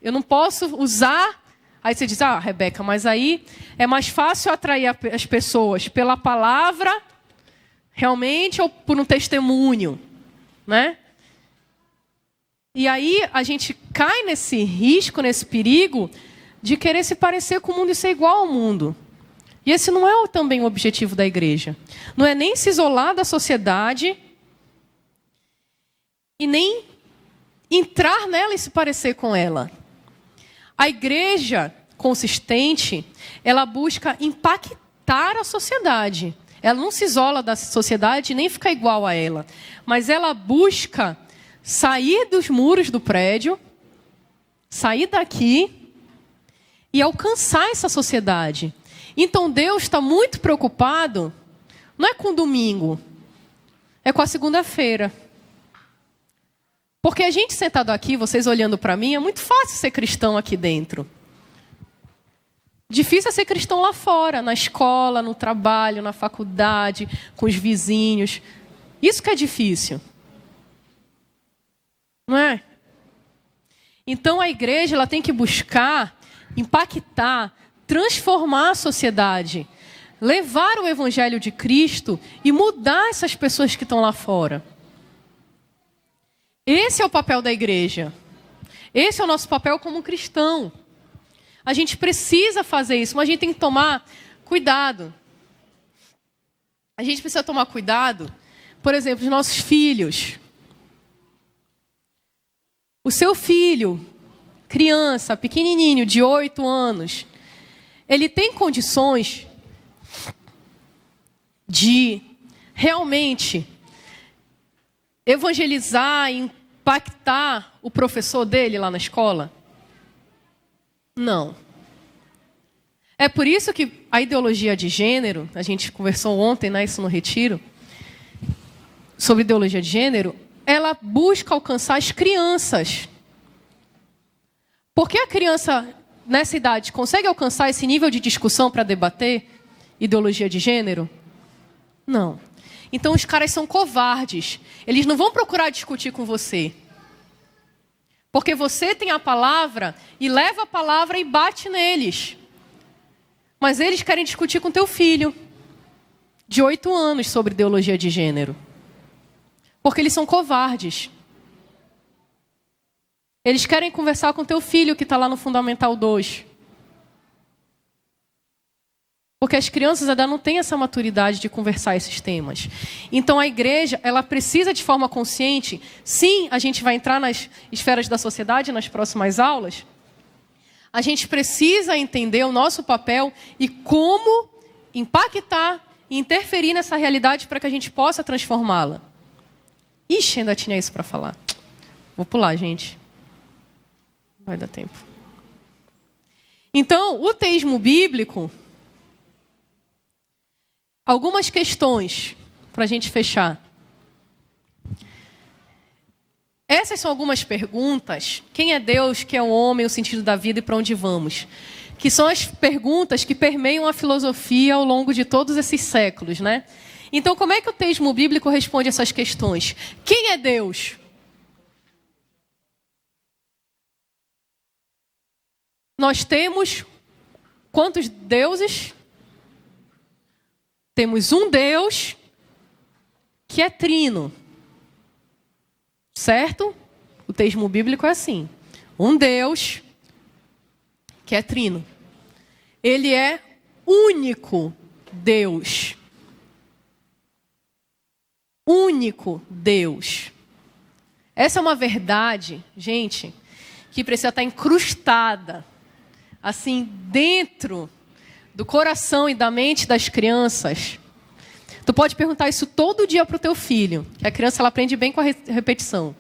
eu não posso usar... Aí você diz, Rebeca, mas aí é mais fácil atrair as pessoas pela palavra, realmente, ou por um testemunho, né? E aí a gente cai nesse risco, nesse perigo, de querer se parecer com o mundo e ser igual ao mundo. E esse não é também o objetivo da igreja. Não é nem se isolar da sociedade e nem entrar nela e se parecer com ela. A igreja consistente, ela busca impactar a sociedade. Ela não se isola da sociedade nem fica igual a ela. Mas ela busca sair dos muros do prédio, sair daqui e alcançar essa sociedade. Então Deus está muito preocupado, não é com o domingo, é com a segunda-feira. Porque a gente sentado aqui, vocês olhando para mim, é muito fácil ser cristão aqui dentro. Difícil é ser cristão lá fora, na escola, no trabalho, na faculdade, com os vizinhos. Isso que é difícil. Não é? Então a igreja ela tem que buscar impactar, transformar a sociedade, levar o evangelho de Cristo e mudar essas pessoas que estão lá fora. Esse é o papel da igreja. Esse é o nosso papel como cristão. A gente precisa fazer isso, mas a gente tem que tomar cuidado. A gente precisa tomar cuidado, por exemplo, os nossos filhos. O seu filho, criança, pequenininho, de 8 anos, ele tem condições de realmente evangelizar e impactar o professor dele lá na escola? Não. É por isso que a ideologia de gênero, a gente conversou ontem, né, isso no retiro, sobre ideologia de gênero, ela busca alcançar as crianças. Porque a criança, nessa idade, consegue alcançar esse nível de discussão para debater ideologia de gênero? Não. Então os caras são covardes. Eles não vão procurar discutir com você. Porque você tem a palavra e leva a palavra e bate neles. Mas eles querem discutir com teu filho, de 8 anos, sobre ideologia de gênero. Porque eles são covardes. Eles querem conversar com teu filho que está lá no Fundamental 2. Porque as crianças ainda não têm essa maturidade de conversar esses temas. Então a igreja, ela precisa de forma consciente, sim, a gente vai entrar nas esferas da sociedade nas próximas aulas, a gente precisa entender o nosso papel e como impactar e interferir nessa realidade para que a gente possa transformá-la. Ixi, ainda tinha isso para falar. Vou pular, gente. Vai dar tempo. Então, o teísmo bíblico... Algumas questões para a gente fechar. Essas são algumas perguntas. Quem é Deus? Quem é o homem? O sentido da vida e para onde vamos? Que são as perguntas que permeiam a filosofia ao longo de todos esses séculos, né? Então, como é que o teísmo bíblico responde essas questões? Quem é Deus? Nós temos quantos deuses? Temos um Deus que é trino. Certo? O teísmo bíblico é assim. Um Deus que é trino. Ele é único Deus. Único Deus. Essa é uma verdade, gente, que precisa estar incrustada, assim, dentro do coração e da mente das crianças, Tu pode perguntar isso todo dia para o teu filho. A criança ela aprende bem com a repetição.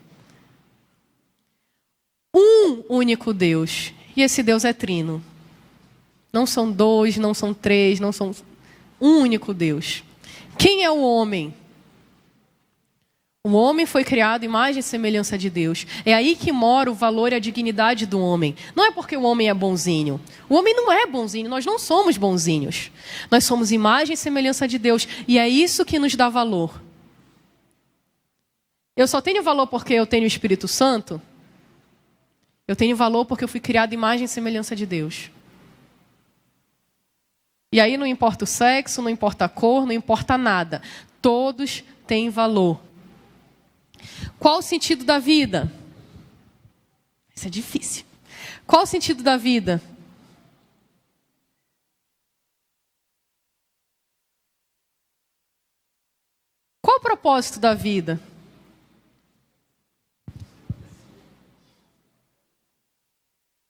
Um único Deus. E esse Deus é trino. Não são dois, não são três, não são... Um único Deus. Quem é o homem? O homem foi criado à imagem e semelhança de Deus. É aí que mora o valor e a dignidade do homem. Não é porque o homem é bonzinho. O homem não é bonzinho, nós não somos bonzinhos. Nós somos imagem e semelhança de Deus. E é isso que nos dá valor. Eu só tenho valor porque eu tenho o Espírito Santo? Eu tenho valor porque eu fui criado à imagem e semelhança de Deus. E aí não importa o sexo, não importa a cor, não importa nada. Todos têm valor. Qual o sentido da vida? Isso é difícil. Qual o sentido da vida? Qual o propósito da vida?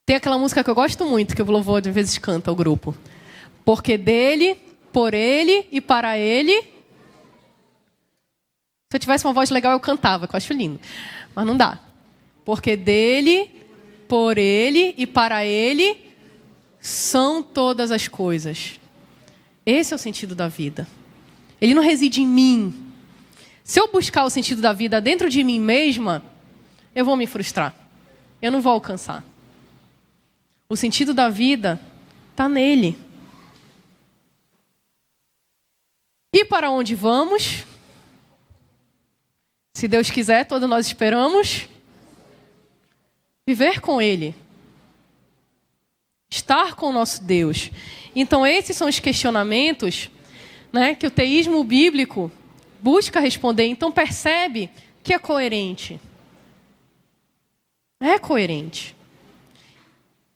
Tem aquela música que eu gosto muito, que o louvor de vezes canta o grupo. Porque dele, por ele e para ele... Se eu tivesse uma voz legal, eu cantava, que eu acho lindo. Mas não dá. Porque dele, por ele e para ele são todas as coisas. Esse é o sentido da vida. Ele não reside em mim. Se eu buscar o sentido da vida dentro de mim mesma, eu vou me frustrar. Eu não vou alcançar. O sentido da vida está nele. E para onde vamos? Se Deus quiser, todos nós esperamos viver com Ele. Estar com o nosso Deus. Então, esses são os questionamentos, né, que o teísmo bíblico busca responder. Então, percebe que é coerente. É coerente.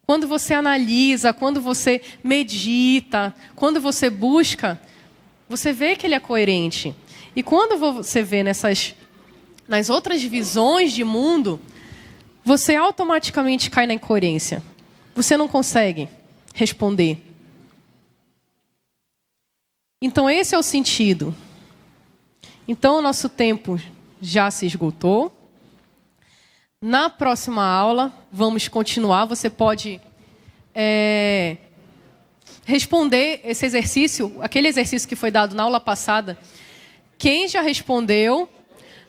Quando você analisa, quando você medita, quando você busca, você vê que ele é coerente. E quando você vê nas outras visões de mundo, você automaticamente cai na incoerência. Você não consegue responder. Então, esse é o sentido. Então, o nosso tempo já se esgotou. Na próxima aula, vamos continuar. Você pode responder esse exercício, aquele exercício que foi dado na aula passada. Quem já respondeu,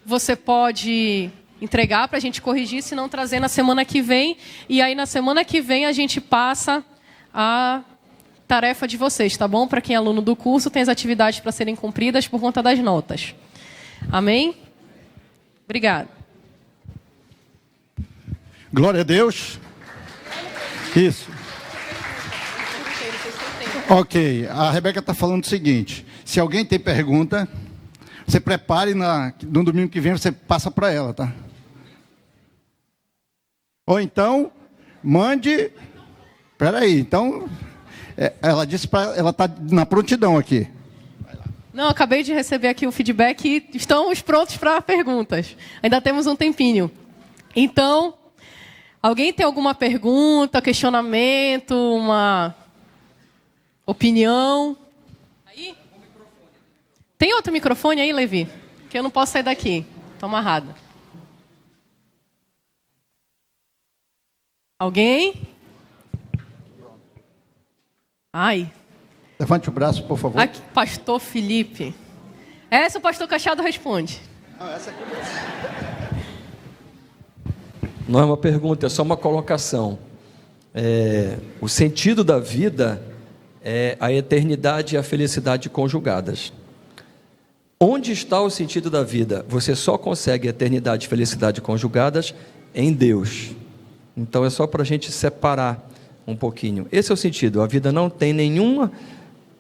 você pode entregar para a gente corrigir, se não trazer na semana que vem. E aí, na semana que vem, a gente passa a tarefa de vocês, tá bom? Para quem é aluno do curso, tem as atividades para serem cumpridas por conta das notas. Amém? Obrigada. Glória a Deus. Isso. Ok, a Rebeca está falando o seguinte: se alguém tem pergunta, você prepare, no domingo que vem você passa para ela, tá? Ou então, mande... Espera aí, então... ela disse para... Ela está na prontidão aqui. Não, acabei de receber aqui o feedback e estamos prontos para perguntas. Ainda temos um tempinho. Então, alguém tem alguma pergunta, questionamento, uma opinião? Aí? Tem outro microfone aí, Levi? Que eu não posso sair daqui. Estou amarrada. Alguém? Ai. Levante o braço, por favor. Aqui, pastor Felipe. Essa o pastor Cachado responde. Não, essa aqui Não é uma pergunta, é só uma colocação. O sentido da vida é a eternidade e a felicidade conjugadas. Onde está o sentido da vida? Você só consegue eternidade e felicidade conjugadas em Deus. Então é só para a gente separar um pouquinho. Esse é o sentido. A vida não tem nenhuma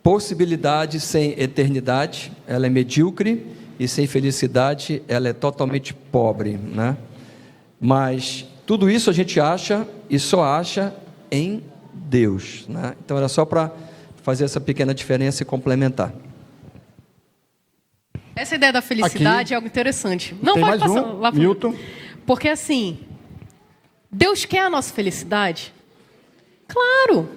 possibilidade sem eternidade. Ela é medíocre, e sem felicidade ela é totalmente pobre, né? Mas tudo isso a gente acha e só acha em Deus, né? Então era só para fazer essa pequena diferença e complementar. Essa ideia da felicidade aqui, é algo interessante. Não tem pode mais passar um, lá pro... Milton. Porque assim, Deus quer a nossa felicidade? Claro.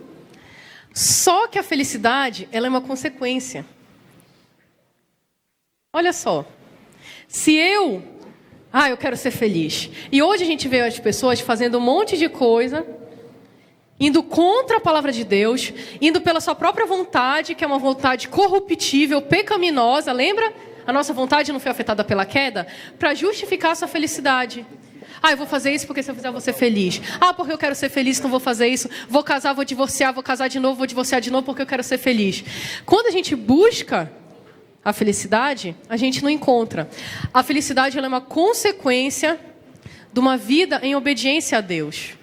Só que a felicidade, ela é uma consequência. Olha só. Se eu quero ser feliz. E hoje a gente vê as pessoas fazendo um monte de coisa, indo contra a palavra de Deus, indo pela sua própria vontade, que é uma vontade corruptível, pecaminosa, lembra? A nossa vontade não foi afetada pela queda, para justificar a sua felicidade. Eu vou fazer isso porque se eu fizer eu vou ser feliz. Porque eu quero ser feliz, então vou fazer isso. Vou casar, vou divorciar, vou casar de novo, vou divorciar de novo porque eu quero ser feliz. Quando a gente busca a felicidade, a gente não encontra. A felicidade ela é uma consequência de uma vida em obediência a Deus.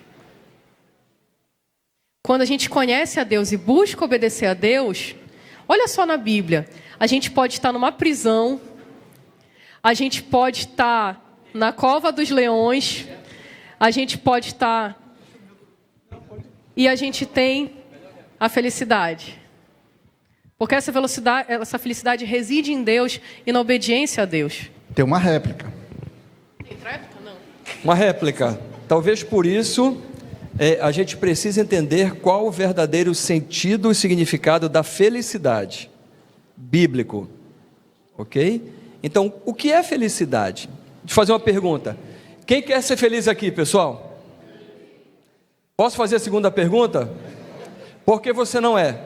Quando a gente conhece a Deus e busca obedecer a Deus, olha só na Bíblia, a gente pode estar numa prisão, a gente pode estar na cova dos leões, a gente pode estar e a gente tem a felicidade. Porque essa felicidade reside em Deus e na obediência a Deus. Tem uma réplica. Tem réplica? Não. Uma réplica. Talvez por isso a gente precisa entender qual o verdadeiro sentido e significado da felicidade. Bíblico. Ok? Então, o que é felicidade? Deixa eu fazer uma pergunta. Quem quer ser feliz aqui, pessoal? Posso fazer a segunda pergunta? Por que você não é?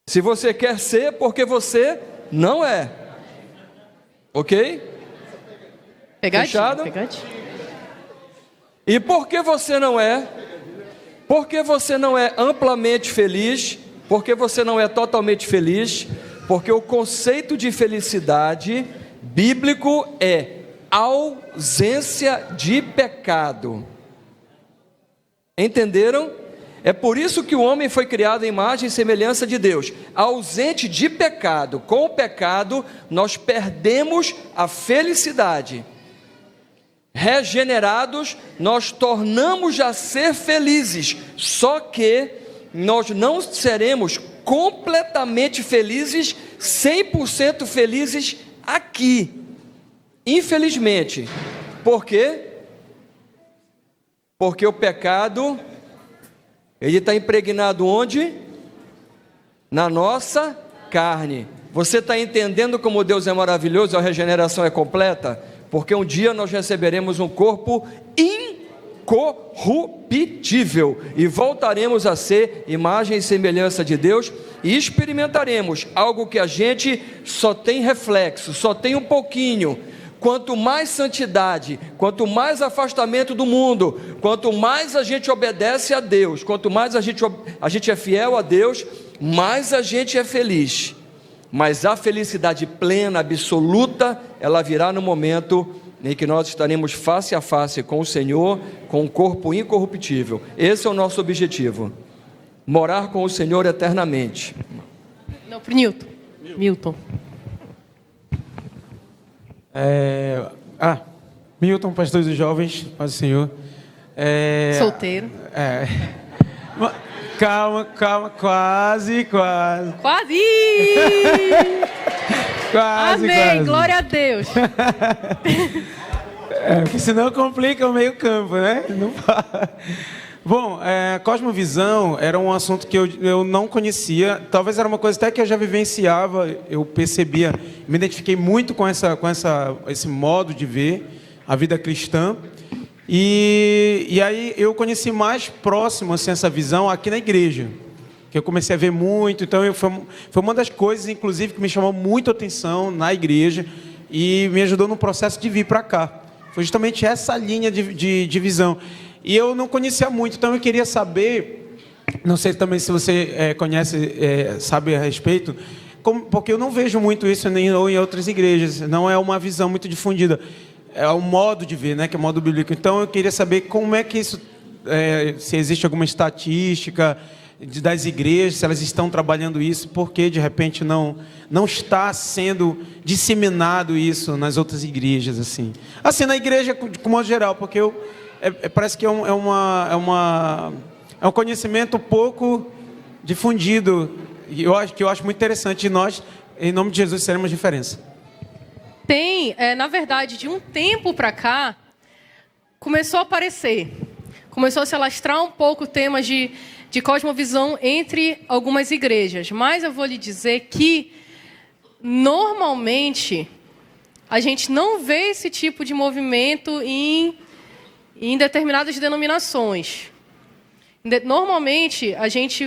Se você quer ser, porque você não é. Ok? Pegadinha, fechado? pegadinha. E por que você não é? Porque você não é amplamente feliz? Porque você não é totalmente feliz? Porque o conceito de felicidade bíblico é ausência de pecado. Entenderam? É por isso que o homem foi criado à imagem e semelhança de Deus, ausente de pecado. Com o pecado, nós perdemos a felicidade. Regenerados, nós tornamos a ser felizes, só que nós não seremos completamente felizes, 100% felizes aqui, infelizmente. Por quê? Porque o pecado, ele está impregnado onde? Na nossa carne. Você está entendendo como Deus é maravilhoso, a regeneração é completa? Porque um dia nós receberemos um corpo incorruptível e voltaremos a ser imagem e semelhança de Deus e experimentaremos algo que a gente só tem reflexo, só tem um pouquinho. Quanto mais santidade, quanto mais afastamento do mundo, quanto mais a gente obedece a Deus, quanto mais a gente é fiel a Deus, mais a gente é feliz. Mas a felicidade plena, absoluta, ela virá no momento em que nós estaremos face a face com o Senhor, com um corpo incorruptível. Esse é o nosso objetivo, morar com o Senhor eternamente. Não, para Newton. Milton. Milton, pastor dos jovens, paz do Senhor. Solteiro. Calma, quase. Quase! Quase, Amém, quase. glória a Deus. Porque senão complica o meio campo, né? Não para. Bom, cosmovisão era um assunto que eu não conhecia. Talvez era uma coisa até que eu já vivenciava, eu percebia, me identifiquei muito com esse modo de ver a vida cristã. E aí eu conheci mais próximo assim, essa visão aqui na igreja, que eu comecei a ver muito. Então foi uma das coisas, inclusive, que me chamou muito a atenção na igreja e me ajudou no processo de vir para cá. Foi justamente essa linha de visão. E eu não conhecia muito, então eu queria saber, não sei também se você conhece, sabe a respeito, porque eu não vejo muito isso em outras igrejas, não é uma visão muito difundida. É um modo de ver, né, que é o modo bíblico. Então, eu queria saber como é que isso, se existe alguma estatística das igrejas, se elas estão trabalhando isso, porque de repente não está sendo disseminado isso nas outras igrejas, assim. Assim, na igreja, de modo geral, porque parece que é um conhecimento pouco difundido, e eu acho muito interessante, e nós, em nome de Jesus, seremos diferença. Na verdade, de um tempo para cá, começou a aparecer, começou a se alastrar um pouco o tema de cosmovisão entre algumas igrejas. Mas eu vou lhe dizer que normalmente, a gente não vê esse tipo de movimento em determinadas denominações. Normalmente, a gente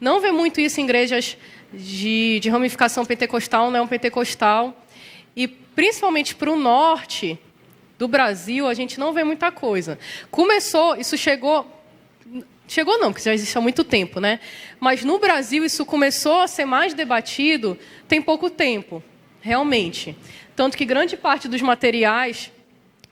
não vê muito isso em igrejas de ramificação pentecostal, neopentecostal. E, principalmente para o norte do Brasil, a gente não vê muita coisa. Isso chegou não, porque já existe há muito tempo, né? Mas no Brasil isso começou a ser mais debatido tem pouco tempo, realmente. Tanto que grande parte dos materiais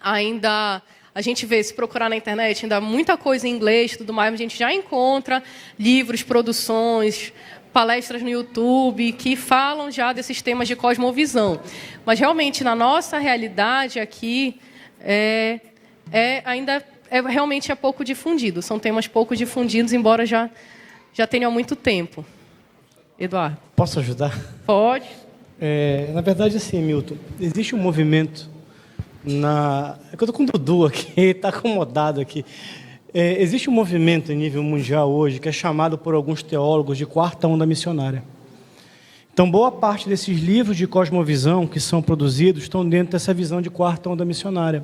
ainda a gente vê, se procurar na internet, ainda muita coisa em inglês e tudo mais, a gente já encontra livros, produções, palestras no YouTube que falam já desses temas de cosmovisão. Mas realmente na nossa realidade aqui realmente é pouco difundido. São temas pouco difundidos, embora já tenham há muito tempo. Eduardo. Posso ajudar? Pode. Na verdade, assim, Milton, existe um movimento é que eu estou com o Dudu aqui, está acomodado aqui. Existe um movimento em nível mundial hoje que é chamado por alguns teólogos de quarta onda missionária. Então, boa parte desses livros de cosmovisão que são produzidos estão dentro dessa visão de quarta onda missionária.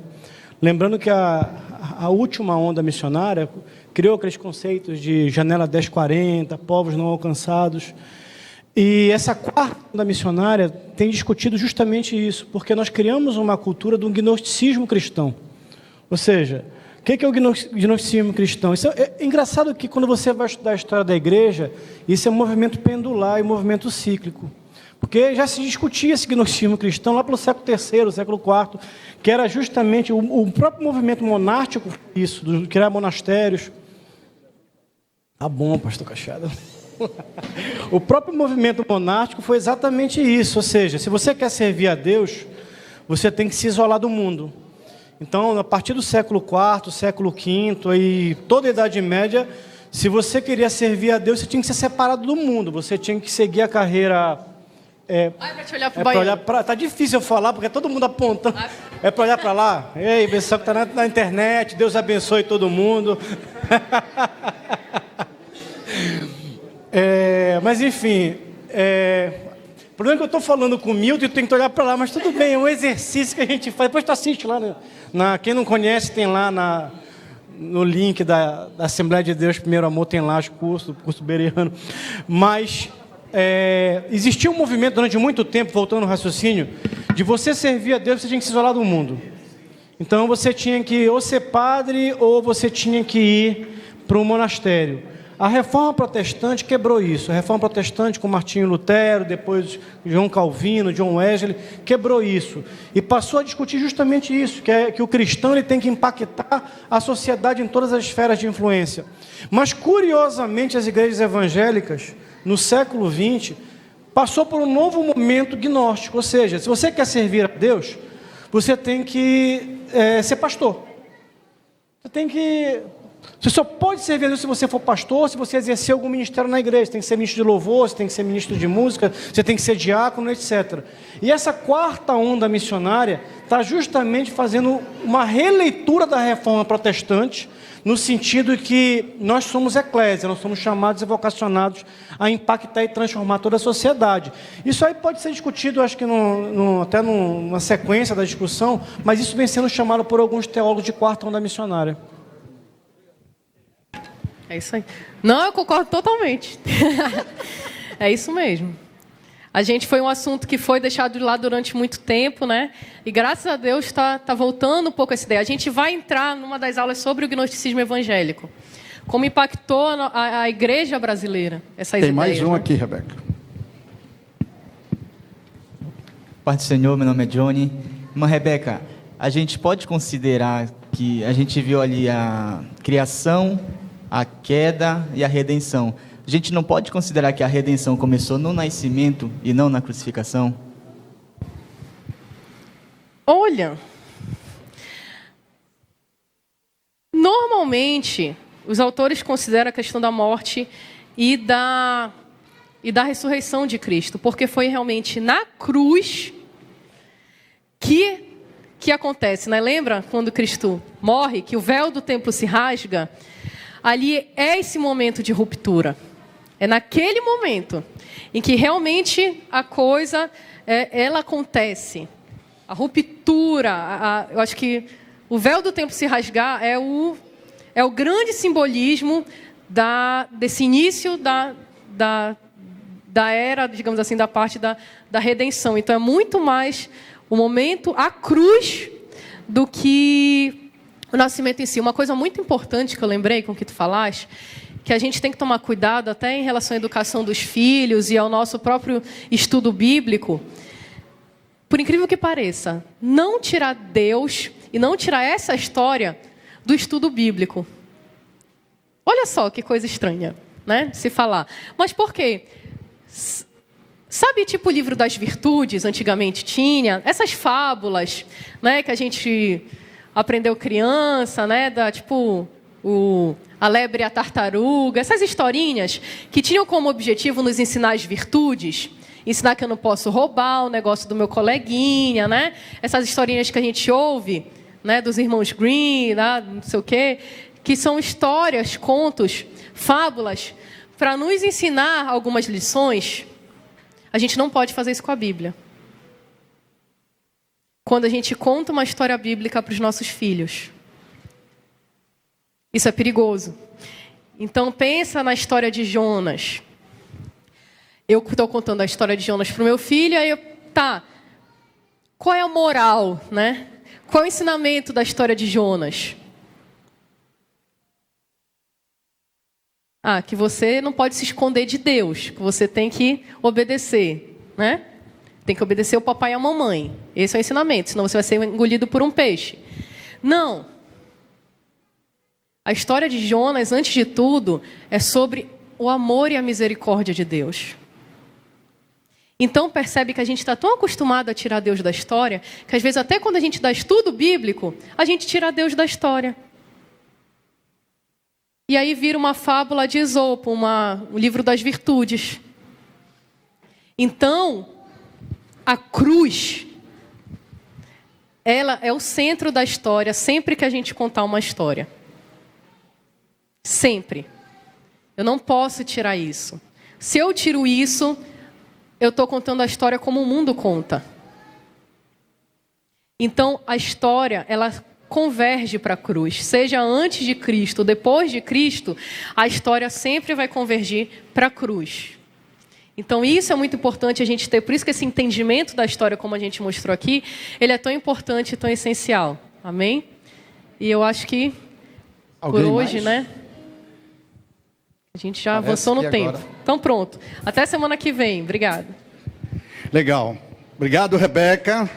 Lembrando que a última onda missionária criou aqueles conceitos de janela 1040, povos não alcançados. E essa quarta onda missionária tem discutido justamente isso, porque nós criamos uma cultura do gnosticismo cristão. Ou seja, o que é o gnosticismo cristão? Isso é engraçado que quando você vai estudar a história da igreja, isso é um movimento pendular e um movimento cíclico. Porque já se discutia esse gnosticismo cristão lá pelo século III, século IV, que era justamente o próprio movimento monástico, isso, de criar monastérios. Tá bom, pastor Cachado. O próprio movimento monástico foi exatamente isso, ou seja, se você quer servir a Deus, você tem que se isolar do mundo. Então, a partir do século IV, século V, e toda a Idade Média, se você queria servir a Deus, você tinha que ser separado do mundo, você tinha que seguir a carreira... para te olhar para o Tá difícil eu falar, porque é todo mundo apontando. É para olhar para lá? Ei, pessoal que está na internet, Deus abençoe todo mundo. Mas, enfim... O problema é que eu estou falando com o Milton e tenho que olhar para lá, mas tudo bem, é um exercício que a gente faz. Depois tu assiste lá, né? Quem não conhece, tem lá no link da Assembleia de Deus Primeiro Amor, tem lá os curso bereano. Mas existia um movimento durante muito tempo, voltando ao raciocínio, de você servir a Deus, você tinha que se isolar do mundo. Então você tinha que ou ser padre, ou você tinha que ir para um monastério. A Reforma Protestante quebrou isso. A Reforma Protestante com Martinho Lutero, depois João Calvino, John Wesley, quebrou isso. E passou a discutir justamente isso, que o cristão ele tem que impactar a sociedade em todas as esferas de influência. Mas, curiosamente, as igrejas evangélicas, no século XX, passou por um novo momento gnóstico. Ou seja, se você quer servir a Deus, você tem que ser pastor. Você só pode servir a Deus se você for pastor, se você exercer algum ministério na igreja. Você tem que ser ministro de louvor, você tem que ser ministro de música, você tem que ser diácono, etc. E essa quarta onda missionária está justamente fazendo uma releitura da Reforma Protestante, no sentido que nós somos eclésia, nós somos chamados e vocacionados a impactar e transformar toda a sociedade. Isso aí pode ser discutido, acho que até numa sequência da discussão, mas isso vem sendo chamado por alguns teólogos de quarta onda missionária. É isso aí. Não, eu concordo totalmente. É isso mesmo. Foi um assunto que foi deixado de lado durante muito tempo, né? E graças a Deus está voltando um pouco essa ideia. A gente vai entrar numa das aulas sobre o gnosticismo evangélico. Como impactou a igreja brasileira, essas ideias. Tem mais um aqui, Rebeca. Pai do Senhor, meu nome é Johnny. Irmã Rebeca, a gente pode considerar que a gente viu ali a criação, a queda e a redenção. A gente não pode considerar que a redenção começou no nascimento e não na crucificação? Olha, normalmente os autores consideram a questão da morte e da ressurreição de Cristo, porque foi realmente na cruz que acontece, né? Lembra quando Cristo morre, que o véu do templo se rasga? Ali é esse momento de ruptura. É naquele momento em que realmente a coisa, ela acontece. A ruptura, eu acho que o véu do tempo se rasgar é o grande simbolismo desse início da era, digamos assim, da parte da redenção. Então, é muito mais o momento, a cruz, do que o nascimento em si. Uma coisa muito importante que eu lembrei com o que tu falaste, que a gente tem que tomar cuidado até em relação à educação dos filhos e ao nosso próprio estudo bíblico. Por incrível que pareça, não tirar Deus e não tirar essa história do estudo bíblico. Olha só que coisa estranha, né? Se falar. Mas por quê? Sabe, tipo o livro das virtudes, antigamente tinha? Essas fábulas, né, que a gente aprendeu criança, né? Tipo, a lebre e a tartaruga. Essas historinhas que tinham como objetivo nos ensinar as virtudes. Ensinar que eu não posso roubar o negócio do meu coleguinha, né? Essas historinhas que a gente ouve, né, dos irmãos Grimm, né, não sei o quê, que são histórias, contos, fábulas, para nos ensinar algumas lições. A gente não pode fazer isso com a Bíblia. Quando a gente conta uma história bíblica para os nossos filhos. Isso é perigoso. Então, pensa na história de Jonas. Eu estou contando a história de Jonas para o meu filho, aí qual é a moral, né? Qual é o ensinamento da história de Jonas? Que você não pode se esconder de Deus, que você tem que obedecer, né? Tem que obedecer o papai e a mamãe. Esse é o ensinamento, senão você vai ser engolido por um peixe. Não. A história de Jonas, antes de tudo, é sobre o amor e a misericórdia de Deus. Então, percebe que a gente está tão acostumado a tirar Deus da história, que às vezes até quando a gente dá estudo bíblico, a gente tira Deus da história. E aí vira uma fábula de Esopo, um livro das virtudes. Então, a cruz, ela é o centro da história, sempre que a gente contar uma história. Sempre. Eu não posso tirar isso. Se eu tiro isso, eu estou contando a história como o mundo conta. Então, a história, ela converge para a cruz. Seja antes de Cristo ou depois de Cristo, a história sempre vai convergir para a cruz. Então, isso é muito importante a gente ter. Por isso que esse entendimento da história, como a gente mostrou aqui, ele é tão importante e tão essencial. Amém? E eu acho que, por hoje, né? A gente já avançou no tempo. Então, pronto. Até semana que vem. Obrigado. Legal. Obrigado, Rebeca.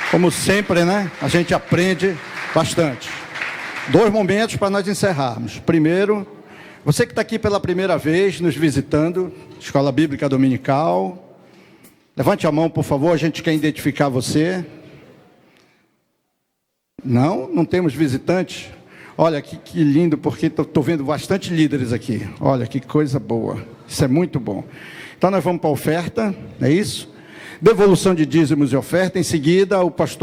Como sempre, né? A gente aprende bastante. 2 momentos para nós encerrarmos. Primeiro, você que está aqui pela primeira vez, nos visitando, Escola Bíblica Dominical. Levante a mão, por favor, a gente quer identificar você. Não temos visitantes? Olha, que lindo, porque estou vendo bastante líderes aqui. Olha, que coisa boa. Isso é muito bom. Então, nós vamos para a oferta, é isso? Devolução de dízimos e oferta. Em seguida, o pastor